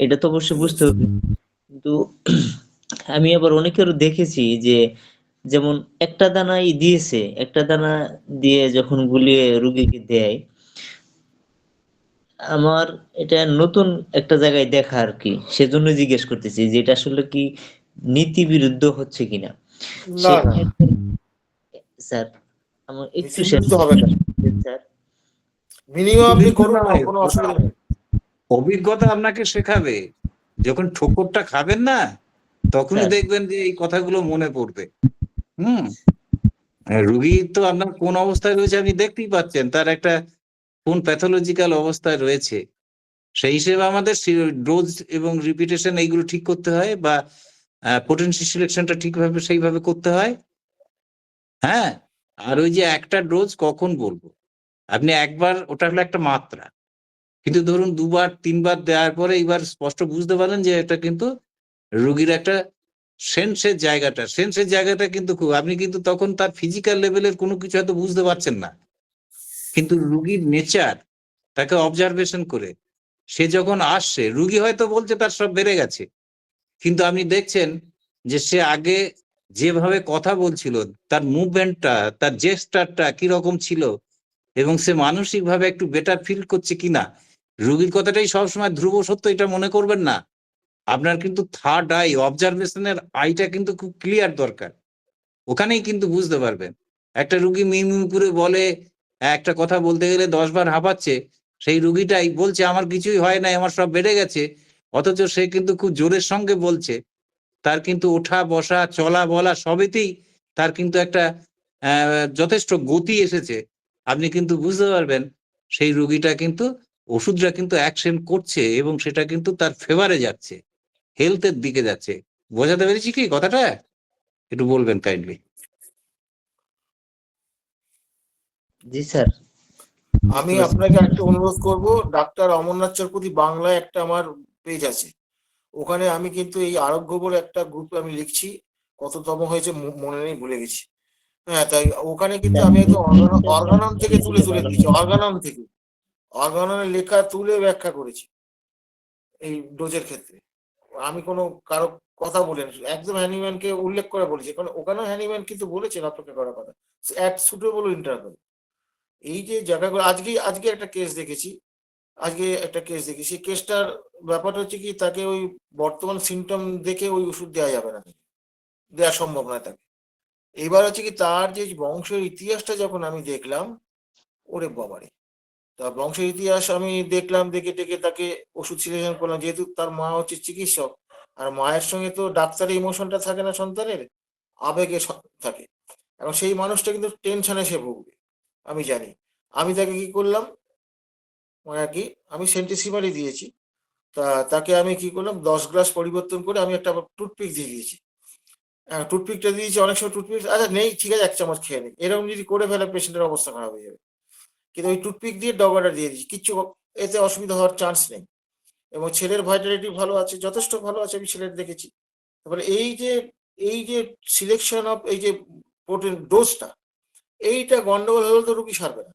এটা তো অবশ্যই বুঝতে হবে। কিন্তু আমি আবার অনেকের দেখেছি যে যেমন একটা দানাই দিয়েছে, একটা দানা দিয়ে যখন গুলিয়ে রোগীকে দেয়, আমার এটা নতুন একটা জায়গায় দেখা আর কি, সেজন্য জিজ্ঞেস করতেছি যে এটা আসলে কি নীতি বিরুদ্ধ হচ্ছে কিনা। সে না না, স্যার, আমার একটু শেষ নীতিবিরুদ্ধ হবে কেন? স্যার। মিনিমাম আপনি করুন না, কোনো অসুবিধা নেই। অভিজ্ঞতা আপনাকে শেখাবে, যখন ঠোকরটা খাবেন না তখনই স্যার, দেখবেন যে এই কথাগুলো মনে পড়বে। হুম। রুগী তো আপনার কোন অবস্থায় রয়েছে আপনি দেখতেই পাচ্ছেন, তার একটা কোন প্যাথোলজিক্যাল অবস্থায় রয়েছে। সেই হিসেবে আমাদের ডোজ এবং রিপিটেশন এইগুলো ঠিক করতে হয়, বা পোটেনসি সিলেকশনটা ঠিকভাবে সেইভাবে করতে হয়। হ্যাঁ। আর ওই যে একটা ডোজ কখন বলবো, আপনি একবার ওটা হলো একটা মাত্রা, কিন্তু ধরুন দুবার তিনবার দেওয়ার পরে এইবার স্পষ্ট বুঝতে পারেন যে এটা কিন্তু রুগীর একটা সেন্সের জায়গাটা কিন্তু খুব, আপনি কিন্তু তখন তার ফিজিক্যাল লেভেলের কোনো কিছু হয়তো বুঝতে পারছেন না, কিন্তু রুগীর নেচার, তাকে অবজারভেশন করে সে যখন আসছে, রুগী হয়তো বলছে তার সব বেড়ে গেছে, কিন্তু আপনি দেখছেন যে সে আগে যেভাবে কথা বলছিল, তার মুভমেন্টটা, তার জেস্টারটা কিরকম ছিল, এবং সে মানসিকভাবে একটু বেটার ফিল করছে কিনা। রুগীর কথাটাই সবসময় ধ্রুব সত্য এটা মনে করবেন না, আপনার কিন্তু থার্ড আই, অবজারভেশনের আইটা কিন্তু খুব ক্লিয়ার দরকার। ওখানেই কিন্তু বুঝতে পারবেন। একটা রুগী মিউ মিউ করে বলে, একটা কথা বলতে গেলে 10 বার হাঁপাচ্ছে, সেই রুগীটাই বলছে আমার কিছুই হয় নাই, আমার সব বেড়ে গেছে, অথচ সে কিন্তু খুব জোরের সঙ্গে বলছে। তার কিন্তু ওঠা বসা চলা বলা সবেতেই তার কিন্তু একটা যথেষ্ট গতি এসেছে। আপনি কিন্তু বুঝতে পারবেন সেই রুগীটা কিন্তু ওষুধটা কিন্তু অ্যাকশন করছে এবং সেটা কিন্তু তার ফেভারে যাচ্ছে, হেলথের দিকে যাচ্ছে। বোঝাতে পেরেছি কি কথাটা? একটু বলবেন কাইন্ডলি। জি স্যার। আমি আপনাকে একটা অনুরোধ করব, ডাক্তার অমরনাথ চক্রবর্তী বাংলায় একটা আমার পেজ আছে, ওখানে আমি কিন্তু এই আরোগ্য বলে একটা গ্রুপে আমি লিখছি, কততম হয়েছে মনে নেই, ভুলে গেছি। হ্যাঁ, তাই ওখানে কিন্তু আমি একদম অর্গানন থেকে তুলে তুলে দিয়েছি, অর্গাননের লেখা তুলে ব্যাখ্যা করেছি এই ডোজের ক্ষেত্রে। আমি কোনো কারো কথা বলিনি, একদম হ্যানিম্যানকে উল্লেখ করে বলেছি, কারণ ওখানেও হ্যানিম্যান কিন্তু বলেছেন অপেক্ষা করার কথা, অ্যাট সুটেবল ইন্টারভেল। এই যে জায়গাগুলো, আজকে আজকে একটা কেস দেখেছি, সেই কেসটার ব্যাপারটা হচ্ছে কি, তাকে ওই বর্তমান সিমটম দেখে ওই ওষুধ দেওয়া যাবে না, দেওয়া সম্ভব নয় তাকে। এইবার হচ্ছে কি, তার যে বংশের ইতিহাসটা যখন আমি দেখলাম, ওরে বাবারে, তার বংশের ইতিহাস আমি দেখলাম, দেখে টেকে তাকে ওষুধ সিলেকশন করলাম, যেহেতু তার মা হচ্ছে চিকিৎসক, আর মায়ের সঙ্গে তো ডাক্তারের ইমোশনটা থাকে না, সন্তানের আবেগে থাকে, এবং সেই মানুষটা কিন্তু টেনশনে সে ভুগবে, আমি জানি। আমি তাকে কি করলাম, মানে আর কি, আমি সেন্টিসিমারই দিয়েছি। তাকে আমি কি করলাম, 10 গ্লাস পরিবর্তন করে আমি একটা টুথপিক দিয়ে দিয়েছি। টুথপিকটা দিয়েছি, অনেক সময় টুথপিক আচ্ছা নেই, ঠিক আছে 1 চামচ খেয়ে নিই, এরকম যদি করে ফেলে পেশেন্টের অবস্থা খারাপ হয়ে যাবে। কিন্তু ওই টুথপিক দিয়ে ডগাটা দিয়ে দিয়েছি, কিচ্ছু এতে অসুবিধা হওয়ার চান্স নেই। এবং ছেলের ভাইটালিটি ভালো আছে, যথেষ্ট ভালো আছে, আমি ছেলের দেখেছি। তারপরে এই যে সিলেকশন অফ এই যে প্রোটিন ডোজটা, এইটা গন্ডগোল হলে তো রুগী সারবে না।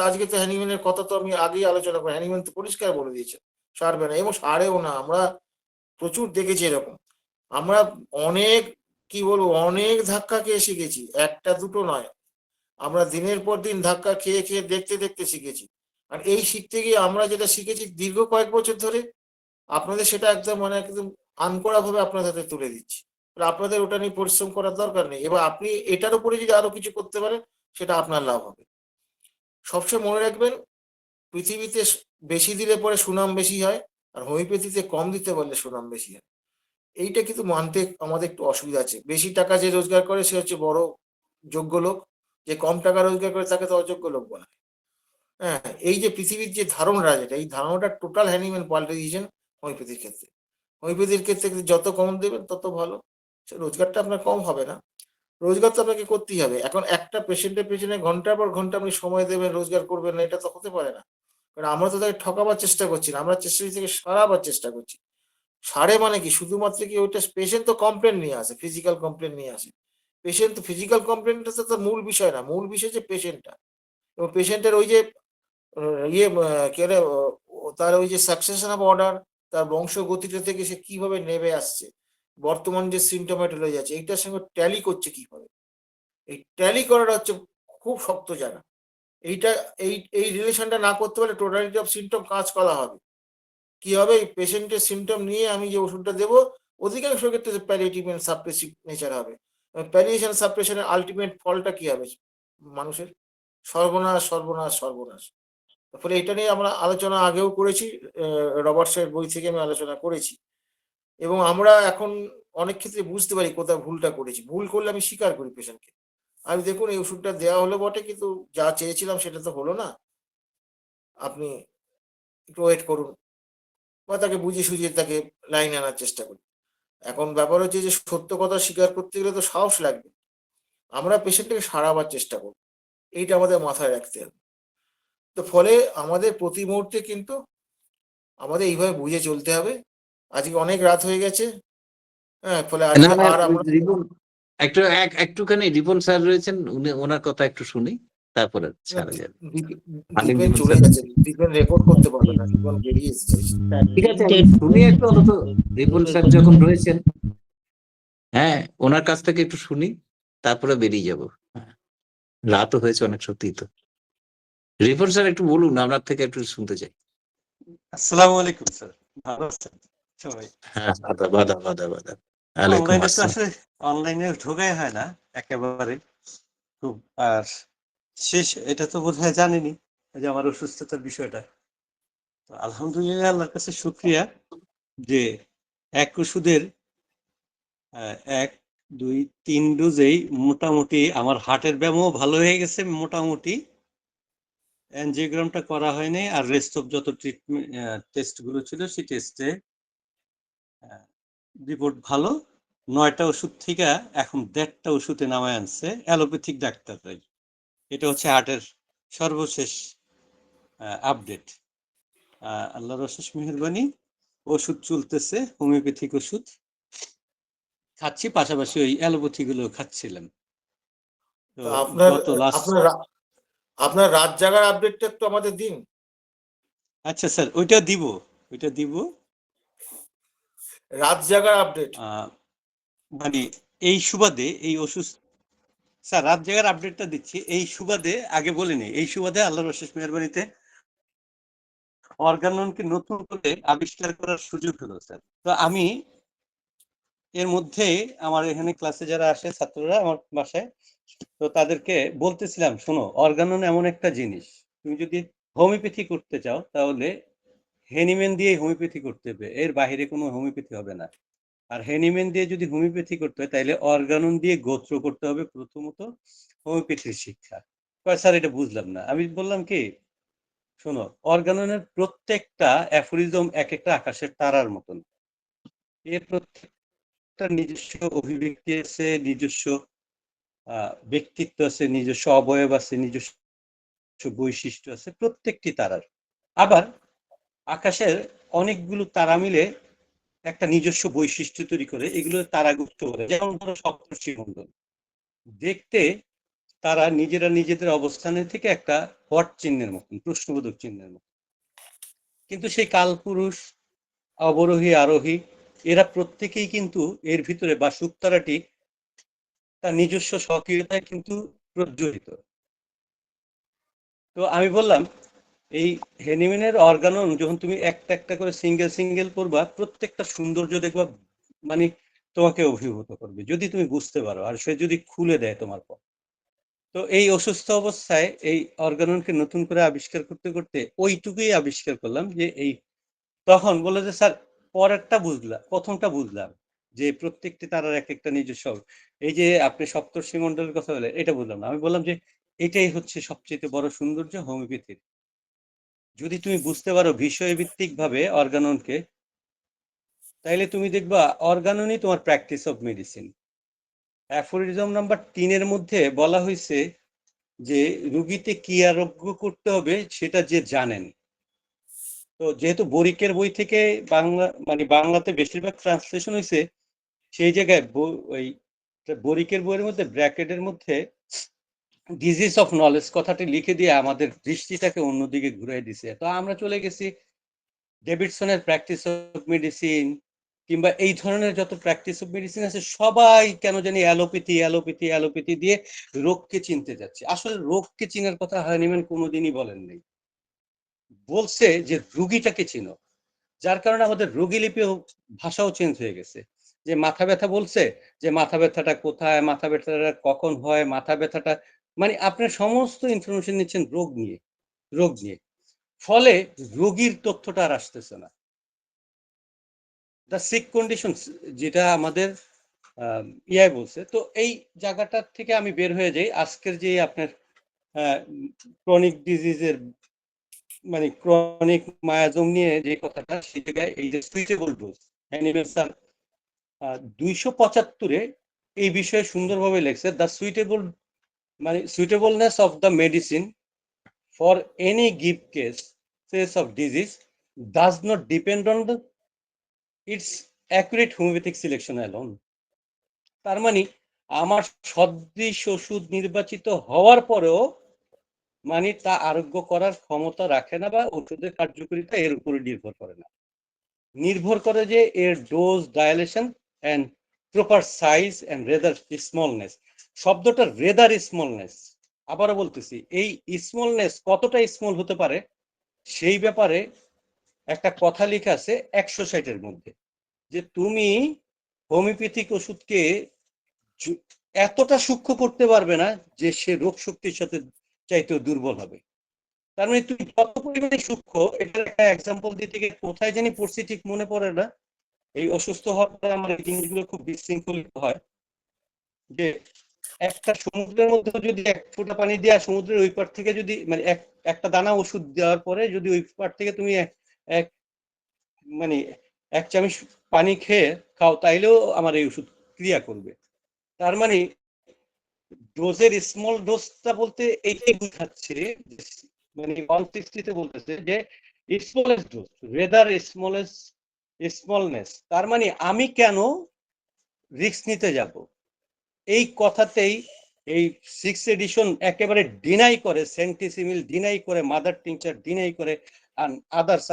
আজকে তো হ্যানিম্যানের কথা তো আমি আগেই আলোচনা করি, হ্যানিম্যান তো পরিষ্কার বলে দিয়েছে সারবে না, এবং সারেও না। আমরা প্রচুর দেখেছি এরকম, আমরা অনেক, কি বলবো, অনেক ধাক্কা খেয়ে শিখেছি, একটা দুটো নয়। আমরা দিনের পর দিন ধাক্কা খেয়ে খেয়ে দেখতে দেখতে শিখেছি। আর এই শিখতে গিয়ে আমরা যেটা শিখেছি দীর্ঘ কয়েক বছর ধরে, আপনাদের সেটা একদম মানে একদম আনকড়া ভাবে আপনাদের হাতে তুলে দিচ্ছি। আপনাদের ওটা নিয়ে পরিশ্রম করার দরকার নেই। এবার আপনি এটার উপরে যদি আরো কিছু করতে পারেন, সেটা আপনার লাভ হবে। সবসময় মনে রাখবেন, পৃথিবীতে বেশি দিলে পরে সুনাম বেশি হয়, আর হোমিওপ্যাথিতে কম দিতে পারলে সুনাম বেশি হয়। এইটা কিন্তু মানতে আমাদের একটু অসুবিধা আছে। বেশি টাকা যে রোজগার করে সে হচ্ছে বড় যোগ্য লোক, যে কম টাকা রোজগার করে তাকে তো অযোগ্য লোক বলা হয়। হ্যাঁ, এই যে পৃথিবীর যে ধারণাটা, যেটা এই ধারণাটা টোটাল হ্যানিম্যান পাল্টে দিয়েছেন হোমিওপ্যাথির ক্ষেত্রে। হোমিওপ্যাথির ক্ষেত্রে কিন্তু যত কম দেবেন তত ভালো। সে রোজগারটা আপনার কম হবে না। রোজগার তো আপনাকে করতেই হবে। এখন একটা পেশেন্টের পেছনে ঘন্টার পর ঘন্টা আপনি সময় দেবেন, রোজগার করবেন না, এটা তো হতে পারে না। কারণ আমরা তো তাকে ঠকাবার চেষ্টা করছি না। আমরা চেষ্টা থেকে সারাবার চেষ্টা করছি। সারে মানে কি? শুধুমাত্র কি ওইটা পেশেন্ট তো কমপ্লেন নিয়ে আসে, ফিজিক্যাল কমপ্লেন নিয়ে আসে। পেশেন্ট তো ফিজিক্যাল কমপ্লেনটা তো তার মূল বিষয় না। মূল বিষয় হচ্ছে পেশেন্টটা। এবং পেশেন্টের ওই যে আ ইয়ে কি বলে তার ওই যে সাকসেশন অফ অর্ডার, তার বংশগতিটা থেকে সে কিভাবে নেমে আসছে। বর্তমান যে সিম্পটোম্যাটোলজি আছে এইটার সঙ্গে ট্যালি করছে কিভাবে? এই ট্যালি করাটা হচ্ছে খুব শক্ত জায়গা। এইটা এই রিলেশনটা না করতে পারলে টোটালিটি অফ সিম্পটম কাজ করা হবে। কি হবে? এই পেশেন্টের সিম্পটম নিয়ে আমি যে ওষুধটা দেবো, অধিকাংশ ক্ষেত্রে প্যালিয়েটিভ এন্ড সাপ্রেসিভ নেচার হবে। প্যালিয়েশন সাপ্রেশন এর আল্টিমেট ফলটা কি হবে মানুষের? সর্বনাশ, সর্বনাশ, সর্বনাশ। ফলে এটা নিয়ে আমরা আলোচনা আগেও করেছি। রবার্টসের বই থেকে আমি আলোচনা করেছি। এবং আমরা এখন অনেক ক্ষেত্রে বুঝতে পারি কোথায় ভুলটা করেছি। ভুল করলে আমি স্বীকার করি পেশেন্টকে। আমি দেখুন এই ওষুধটা দেওয়া হলো বটে কিন্তু যা চেয়েছিলাম সেটা তো হলো না। আপনি একটু ওয়েট করুন। বা তাকে বুঝিয়ে সুঝিয়ে তাকে লাইনে আনার চেষ্টা করি। এখন ব্যাপার হচ্ছে যে সত্য কথা স্বীকার করতে গেলে তো সাহস লাগবে। আমরা পেশেন্টটাকে সারাবার চেষ্টা করব। এইটা আমাদের মাথায় রাখতে হবে। তো ফলে আমাদের প্রতি মুহূর্তে কিন্তু আমাদের এইভাবে বুঝে চলতে হবে। আজকে অনেক রাত হয়ে গেছে। হ্যাঁ? ফলে না আজকে না, আর আমরা রিপন একটুখানি রিপন স্যার রয়েছেন, উনি ওনার কথা একটু শুনি, তারপরে না ছাড়া যাবে। দীপেন রিপন চলে স্যার, গেছে। দীপেন রেকর্ড করতে পারবে না। দীপেন বেরিয়ে এসেছে। তার ঠিক আছে, আমি limited শুনি একটু অন্তত। রিপন স্যার যখন রয়েছেন, হ্যাঁ, ওনার কাছ থেকে একটু শুনি, তারপরে বেরিয়ে যাব। হ্যাঁ, রাতও হয়েছে অনেক, সত্যিই তো। রিপন স্যার একটু বলুন, আপনার থেকে একটু শুনতে চাই। আসসালামু আলাইকুম স্যার, ভালো আছেন সবাই? হ্যাঁ, আদাব আদাব আদাব আদাব। ওয়ালাইকুম অনলাইনে তো আসসালাম। আসলে অনলাইনে ঢোকাই হয় না একেবারে খুব। আর শেষ এটা তো বোধহয় জানেনই, এই যে আমার অসুস্থতার বিষয়টা। তো আলহামদুলিল্লাহ, আল্লাহর কাছে শুক্রিয়া যে এক ওষুধের 1, 2, 3 ডোজেই মোটামুটি আমার হার্টের ব্যায়ামও ভালো হয়ে গেছে। মোটামুটি অ্যানজিওগ্রামটা করা হয়নি, আর রেস্ট অফ যত ট্রিটমেন্ট টেস্ট গুলো ছিল সেই টেস্টে রিপোর্ট ভালো। 9টা ওষুধ থেকে এখন 1.5টা ওষুধে নামায় আনছে অ্যালোপ্যাথিক ডাক্তাররাই। এটা হচ্ছে হার্টের সর্বশেষ আপডেট। আল্লাহর অশেষ মেহেরবানি, ওষুধ চলতেছে, হোমিওপ্যাথিক ওষুধ খাচ্ছি, পাশাপাশি ওই অ্যালোপ্যাথি গুলো খাচ্ছিলাম। তো তো আপনার গত লাস্ট, আপনার আপনার রাত জাগার আপডেটটা একটু আমাদের দিন। আচ্ছা স্যার, ওইটা দিব। রাত জাগার আপডেট। মানে এই সুবাদে এই অসুস্থ, স্যার রাত জায়গার আপডেটটা দিচ্ছি এই সুবাদে, আগে বলিনি, এই সুবাদে আল্লাহর অশেষ মেহেরবানিতে অর্গাননকে নতুন করে আবিষ্কার করার সুযোগ হলো স্যার। তো আমি এর মধ্যে আমার এখানে ক্লাসে যারা আসে ছাত্ররা আমার বাসায়, তো তাদেরকে বলতেছিলাম, শোনো, অর্গানন এমন একটা জিনিস, তুমি যদি হোমিওপ্যাথি করতে চাও তাহলে হেনিম্যান দিয়ে হোমিওপ্যাথি করতে হবে, এর বাইরে কোনো হোমিওপ্যাথি হবে না। আর হেনিম্যান দিয়ে যদি হোমিওপ্যাথি করতে হয় তাহলে অর্গানন দিয়ে গোত্র করতে হবে প্রথমত হোমিওপ্যাথির শিক্ষা। স্যার এটা বুঝলাম না। আমি বললাম কি, শোনো, অর্গাননের প্রত্যেকটা অ্যাফোরিজম এক একটা আকাশের তারার মতন। এর প্রত্যেকটা নিজস্ব অভিব্যক্তি আছে, নিজস্ব ব্যক্তিত্ব আছে, নিজস্ব অবয়ব আছে, নিজস্ব বৈশিষ্ট্য আছে প্রত্যেকটি তারার। আবার আকাশের অনেকগুলো তারা মিলে একটা নিজস্ব বৈশিষ্ট্য তৈরি করে, এগুলো তারাগুচ্ছ বলে। যেমন ধরো সপ্তর্ষি মণ্ডল, দেখতে তারা নিজেরা নিজেদের অবস্থানের থেকে একটা হট চিহ্নের মতন, প্রশ্নবোধক চিহ্নের মতন। কিন্তু সেই কালপুরুষ, অবরোহী, আরোহী, এরা প্রত্যেকেই কিন্তু এর ভিতরে, বা শুকতারাটি তার নিজস্ব স্বকীয়তায় কিন্তু প্রজ্বলিত। তো আমি বললাম, এই হেনিম্যানের অর্গানন যখন তুমি একটা একটা করে সিঙ্গেল সিঙ্গেল করবা, প্রত্যেকটা সৌন্দর্য দেখবা, মানে তোমাকে অভিভূত করবে যদি তুমি বুঝতে পারো, আর সে যদি খুলে দেয় তোমার পর। তো এই অসুস্থ অবস্থায় এই অর্গাননকে নতুন করে আবিষ্কার করতে করতে ওইটুকুই আবিষ্কার করলাম যে এই, তখন বলে যে স্যার পরেরটা বুঝলাম, প্রথমটা বুঝলাম যে প্রত্যেকটি তারার এক একটা নিজস্ব, এই যে আপনি সপ্তর্ষি মণ্ডলের কথা বলে এটা বুঝলাম না। আমি বললাম যে এটাই হচ্ছে সবচেয়ে বড় সৌন্দর্য হোমিওপ্যাথির, যদি তুমি বুঝতে পারো বিষয়ভিত্তিক ভাবে অর্গাননকে, তাইলে তুমি দেখবা অর্গাননই তোমার practice of medicine. Aphorism number 3 মধ্যে বলা হয়েছে যে রুগীতে কি আরোগ্য করতে হবে সেটা যে জানেন। তো যেহেতু বরিকের বই থেকে বাংলা মানে বাংলাতে বেশিরভাগ ট্রান্সলেশন হয়েছে, সেই জায়গায় ওই বরিকের বইয়ের মধ্যে ব্র্যাকেটের মধ্যে ডিজিজ অফ নলেজ কথাটি লিখে দিয়ে আমাদের দৃষ্টিটাকে অন্যদিকে ঘুরাই দিছে। তো আমরা চলে গেছি ডেভিডসনের প্র্যাকটিস অফ মেডিসিন কিংবা এই ধরনের যত প্র্যাকটিস অফ মেডিসিন আছে সবাই কেন জানি অ্যালোপ্যাথি অ্যালোপ্যাথি অ্যালোপ্যাথি দিয়ে রোগকে চিনতে যাচ্ছে। আসলে রোগকে চিনার কথা হানিম্যান কোনোদিনই বলেন নাই, বলছে যে রুগীটাকে চিনো। যার কারণে আমাদের রোগীলিপি ভাষাও চেঞ্জ হয়ে গেছে। যে মাথা ব্যথা বলছে, যে মাথা ব্যথাটা কোথায়, মাথা ব্যথাটা কখন হয়, মাথা ব্যথাটা মানে আপনার সমস্ত ইনফরমেশন নিচ্ছেন রোগ নিয়ে। ফলে রোগীর তথ্যটা আর আসতেছে না। দ্য সিক কন্ডিশন যেটা আমাদের ইয়াই বলছে। তো এই জায়গাটার থেকে আমি বের হয়ে যাই। আজকের যে আপনার ক্রনিক ডিজিজের মানে ক্রনিক মায়াজম নিয়ে যে কথাটা, সেই জায়গায় এই যে সুইটেবল ডোজ হ্যানিম্যান স্যার 275-এ এই বিষয়ে সুন্দরভাবে লেখছে। দ্য সুইটেবল মানে suitableness of the medicine for any give case of disease does not depend on the its accurate homoeopathic selection alone. তার মানে আমার সদৃশ ওষুধ নির্বাচিত হওয়ার পরেও মানে তা আরোগ্য করার ক্ষমতা রাখে না, বা ওষুধের কার্যকারিতা এর উপরে নির্ভর করে না। নির্ভর করে যে এর dose, dilution and proper size and rather smallness. শব্দটা রেদার স্মলনেস, আবারও বলতেছি, এই স্মলনেস কতটা স্মল হতে পারে সেই ব্যাপারে একটা কথা লেখা আছে 160-এর মধ্যে, যে তুমি হোমিওপ্যাথিক ওষুধকে এতটা সূক্ষ্ম করতে পারবে না যে সে রোগ শক্তির সাথে চাইতেও দুর্বল হবে। তার মানে তুমি যত পরিমাণে সূক্ষ্ম, এটার একটা এক্সাম্পল দিতে গিয়ে কোথায় জানি পড়ছি ঠিক মনে পড়ে না, এই অসুস্থ হওয়ার পরে আমার এই জিনিসগুলো খুব বিশৃঙ্খলিত হয়, যে একটা সমুদ্রের মধ্যে যদি 1 ফোঁটা পানি দেওয়া সমুদ্রের ওই পার থেকে যদি মানে একটা দানা ওষুধ দেওয়ার পরে যদি ওই পার থেকে তুমি এক মানে 1 চামচ পানি খাও, তাইলেও আমার এই ওষুধ ক্রিয়া করবে। তার মানে ডোজের স্মল ডোজটা বলতে এইটাই বোঝাচ্ছে, মানে 160-তে বলতেছে যে স্মলেস্ট ডোজ রেদার স্মলনেস। তার মানে আমি কেন রিস্ক নিতে যাব, এই কথাতেই এই 6th এডিশন একেবারে ডিনাই করে, সেন্টিসিমিল ডিনাই করে, মাদার টিংচার ডিনাই করে, আদার্স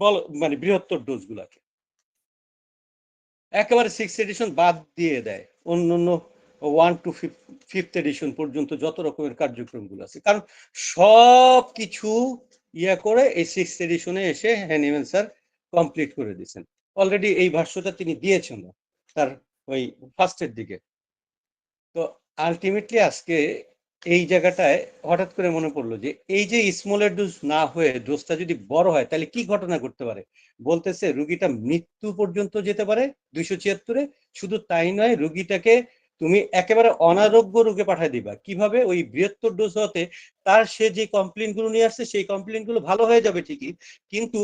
বল মানে বৃহত্তর ডোজ গুলাকে একেবারে 6th এডিশন বাদ দিয়ে দেয়, অন্য 1 to 5th এডিশন পর্যন্ত যত রকমের কার্যক্রমগুলো আছে। কারণ সব কিছু ইয়া করে এই 6th এডিশনে এসে হ্যানিম্যান স্যার কমপ্লিট করে দিয়েছেন। অলরেডি এই ভাষ্যটা তিনি দিয়েছেন তার ওই ফার্স্টের দিকে। তো আলটিমেটলি আজকে এই জায়গাটায় হঠাৎ করে মনে পড়লো যে এই যে স্মলের ডোজ না হয়ে ডোজটা যদি বড় হয় তাহলে কি ঘটনা ঘটতে পারে। বলতেছে রুগীটা মৃত্যু পর্যন্ত যেতে পারে 276-এ। শুধু তাই নয়, রুগীটাকে তুমি একেবারে অনারোগ্য রোগে পাঠিয়ে দিবা। কিভাবে? ওই বৃহত্তর ডোজ হতে তার সে যে কমপ্লেন গুলো নিয়ে আসছে সেই কমপ্লেন গুলো ভালো হয়ে যাবে ঠিকই, কিন্তু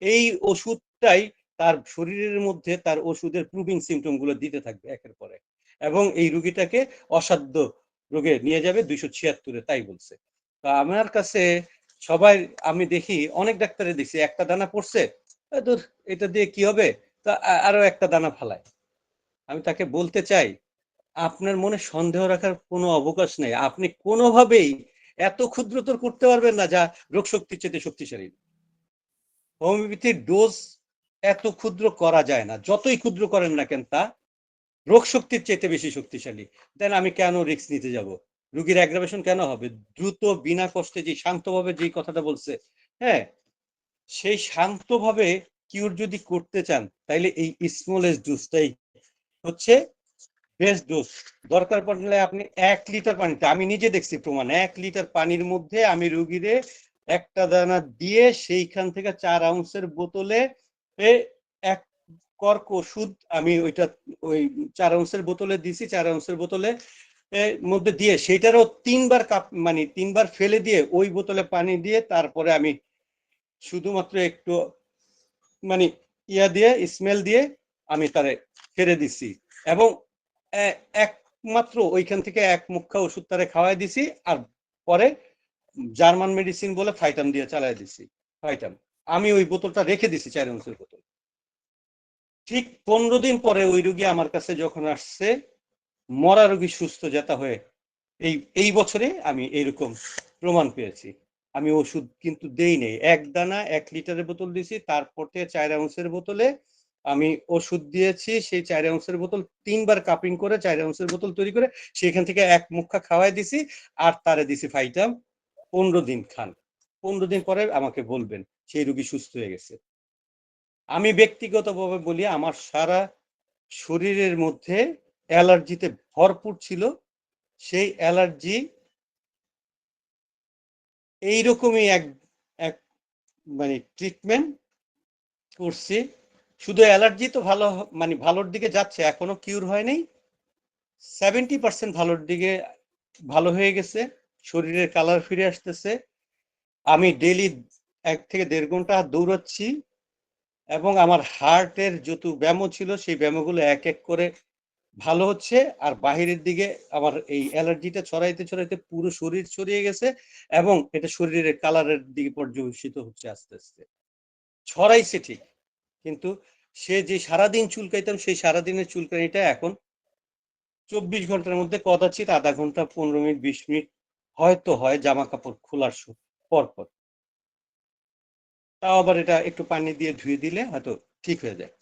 এই ওষুধটাই তার শরীরের মধ্যে তার ওষুধের প্রুভিং সিমটম গুলো দিতে থাকবে একের পরে, এবং এই রুগীটাকে অসাধ্য রোগে নিয়ে যাবে 276-এ। তাই বলছে। তা আমার কাছে সবাই, আমি দেখি অনেক ডাক্তারে দেখছি একটা দানা পড়ছে, দূর এটা দিয়ে কি হবে, তা আরো একটা দানা ফালায়। আমি তাকে বলতে চাই, আপনার মনে সন্দেহ রাখার কোনো অবকাশ নেই। আপনি কোনোভাবেই এত ক্ষুদ্রতর করতে পারবেন না যা রোগ শক্তির চেয়ে শক্তিশালী। হোমিওপ্যাথির ডোজ এত ক্ষুদ্র করা যায় না, যতই ক্ষুদ্র করেন না কেন তা রোগ শক্তির চেয়ে বেশি শক্তিশালী। দেন আমি কেন রিস্ক নিতে যাব? রোগীর অ্যাগ্রাভেশন কেন হবে? দ্রুত বিনা কষ্টে যে শান্তভাবে যে কথাটা বলছে, হ্যাঁ, সেই শান্তভাবে কিউর যদি করতে চান তাইলে এই স্মলেস্ট ডোজটাই হচ্ছে বেস্ট ডোজ। দরকার পড়লে আপনি 1 লিটার পানিতে, আমি নিজে দেখছি প্রমাণ, 1 লিটার পানির মধ্যে আমি রুগীরে একটা দানা দিয়ে সেইখান থেকে 4 আউন্সের বোতলে 1 কর্ক ওষুধ আমি ওইটা ওই 4 আউন্সের বোতলে দিছি, 4 আউন্সের বোতলে এর মধ্যে দিয়ে সেটারও 3বার কাপ মানে 3বার ফেলে দিয়ে ওই বোতলে পানি দিয়ে তারপরে আমি শুধুমাত্র একটু মানে ইয়া দিয়ে স্মেল দিয়ে আমি তারে ছেড়ে দিছি এবং একমাত্র ওইখান থেকে এক মুখা ওষুধ তারে খাওয়াই দিছি আর পরে জার্মান মেডিসিন বলে ফাইটাম দিয়ে চালাই দিছি ফাইটাম আমি ওই বোতলটা রেখে দিছি 4 আউন্সের বোতল ঠিক 15 দিন পরে ওই রোগী আমার কাছে যখন আসছে মরা রোগী সুস্থ যেতা হয়ে এই বছরে আমি এইরকম প্রমাণ পেয়েছি আমি ওষুধ কিন্তু দেই নেই 1 দানা 1 লিটারের বোতল দিছি তারপর থেকে 4 আউন্সের বোতলে আমি ওষুধ দিয়েছি সেই 4 আউন্সের বোতল 3বার কাপিং করে 4 আউন্সের বোতল তৈরি করে সেখান থেকে এক মুখা খাওয়াই দিছি আর তারে দিছি ফাইটাম 15 দিন খান 15 দিন পরে আমাকে বলবেন সেই রোগী সুস্থ হয়ে গেছে আমি ব্যক্তিগতভাবে বলি আমার সারা শরীরের মধ্যে অ্যালার্জিতে ভরপুর ছিল সেই অ্যালার্জি এইরকমই এক মানে ট্রিটমেন্ট করছি শুধু অ্যালার্জি তো ভালো মানে ভালোর দিকে যাচ্ছে এখনো কিউর হয়নি 70% ভালোর দিকে ভালো হয়ে গেছে শরীরের কালার ফিরে আসতেছে আমি ডেইলি 1 থেকে 1.5 ঘন্টা দৌড়াচ্ছি এবং আমার হার্টের যত ব্যায়াম ছিল সেই ব্যায়ামগুলো এক এক করে ভালো হচ্ছে আর বাহিরের দিকে আমার এই অ্যালার্জিটা ছড়াইতে ছড়াইতে পুরো শরীর ছড়িয়ে গেছে এবং এটা শরীরের কালারের দিকে পর্যবেসিত হচ্ছে আস্তে আস্তে ছড়াইছে ঠিক কিন্তু সে যে সারাদিন চুলকাইতাম সেই সারাদিনের চুলকানিটা এখন 24 ঘন্টার মধ্যে কদাচিৎ আধা ঘন্টা 15 মিনিট 20 মিনিট হয়তো হয় জামা কাপড় খোলার পর পর তাও আবার এটা একটু পানি দিয়ে ধুয়ে দিলে হয়তো ঠিক হয়ে যায়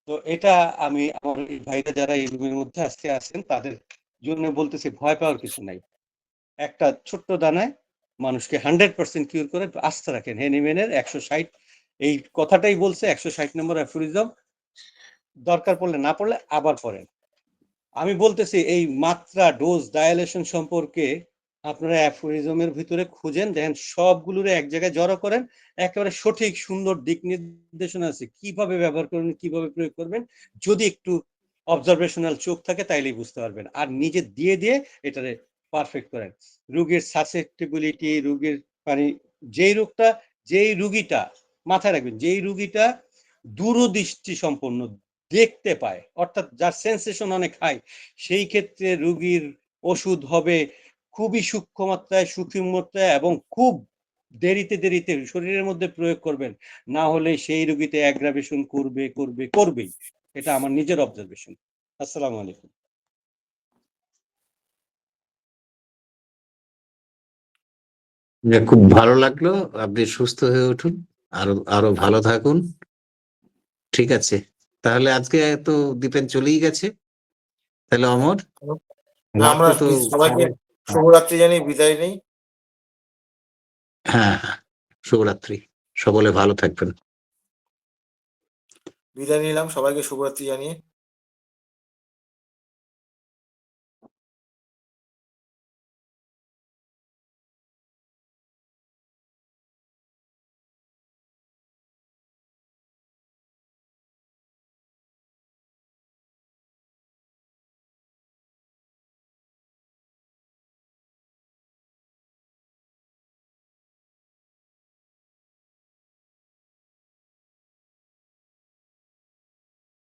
তো এটা আমি আমার এই ভাইরা যারা এই রুমের মধ্যে আজকে আছেন তাদের জন্য বলতেছি ভয় পাওয়ার কিছু নাই একটা ছোট্ট দানায় মানুষকে 100% কিউর করে আস্থা রাখেন হেনিম্যানের 160 এই কথাটাই বলছে 160 নম্বর অ্যাফোরিজম দরকার পড়লে না পড়লে আবার পড়েন আমি বলতেছি এই মাত্রা ডোজ ডায়ালেশন সম্পর্কে আপনারা অ্যাফোরিজমের ভিতরে খুঁজেন দেখেন সবগুলোর এক জায়গায় জড়ো করেন একেবারে সঠিক সুন্দর দিক নির্দেশনা আছে কিভাবে ব্যবহার করবেন কিভাবে প্রয়োগ করবেন যদি একটু অবজারভেশনাল চোখ থাকে তাইলেই বুঝতে পারবেন আর নিজে দিয়ে দিয়ে এটারে পারফেক্ট করেন রোগীর সাসেপ্টিবিলিটি রোগীর মানে যেই রুগীটা মাথায় রাখবেন যেই রুগীটা দূরদৃষ্টি সম্পন্ন দেখতে পায় অর্থাৎ যার সেন্সেশন অনেক হাই সেই ক্ষেত্রে রোগীর ওষুধ হবে খুবই সূক্ষ্ম মাত্রায় সূক্ষ্ম মাত্রায় এবং খুব দেরিতে শরীরের মধ্যে প্রয়োগ করবেন না হলে সেই রোগীতে অ্যাগ্রাভেশন করবেই এটা আমার নিজের অবজারভেশন আসসালামু আলাইকুম খুব ভালো লাগলো আপনি সুস্থ হয়ে উঠুন আরো ভালো থাকুন ঠিক আছে তাহলে আজকে তো দীপেন চলেই গেছে তাহলে অমর আমরা তো সবাইকে শুভরাত্রি জানিয়ে বিদায় নেই হ্যাঁ শুভরাত্রি সকলে ভালো থাকবেন বিদায় নিলাম সবাইকে শুভরাত্রি জানিয়ে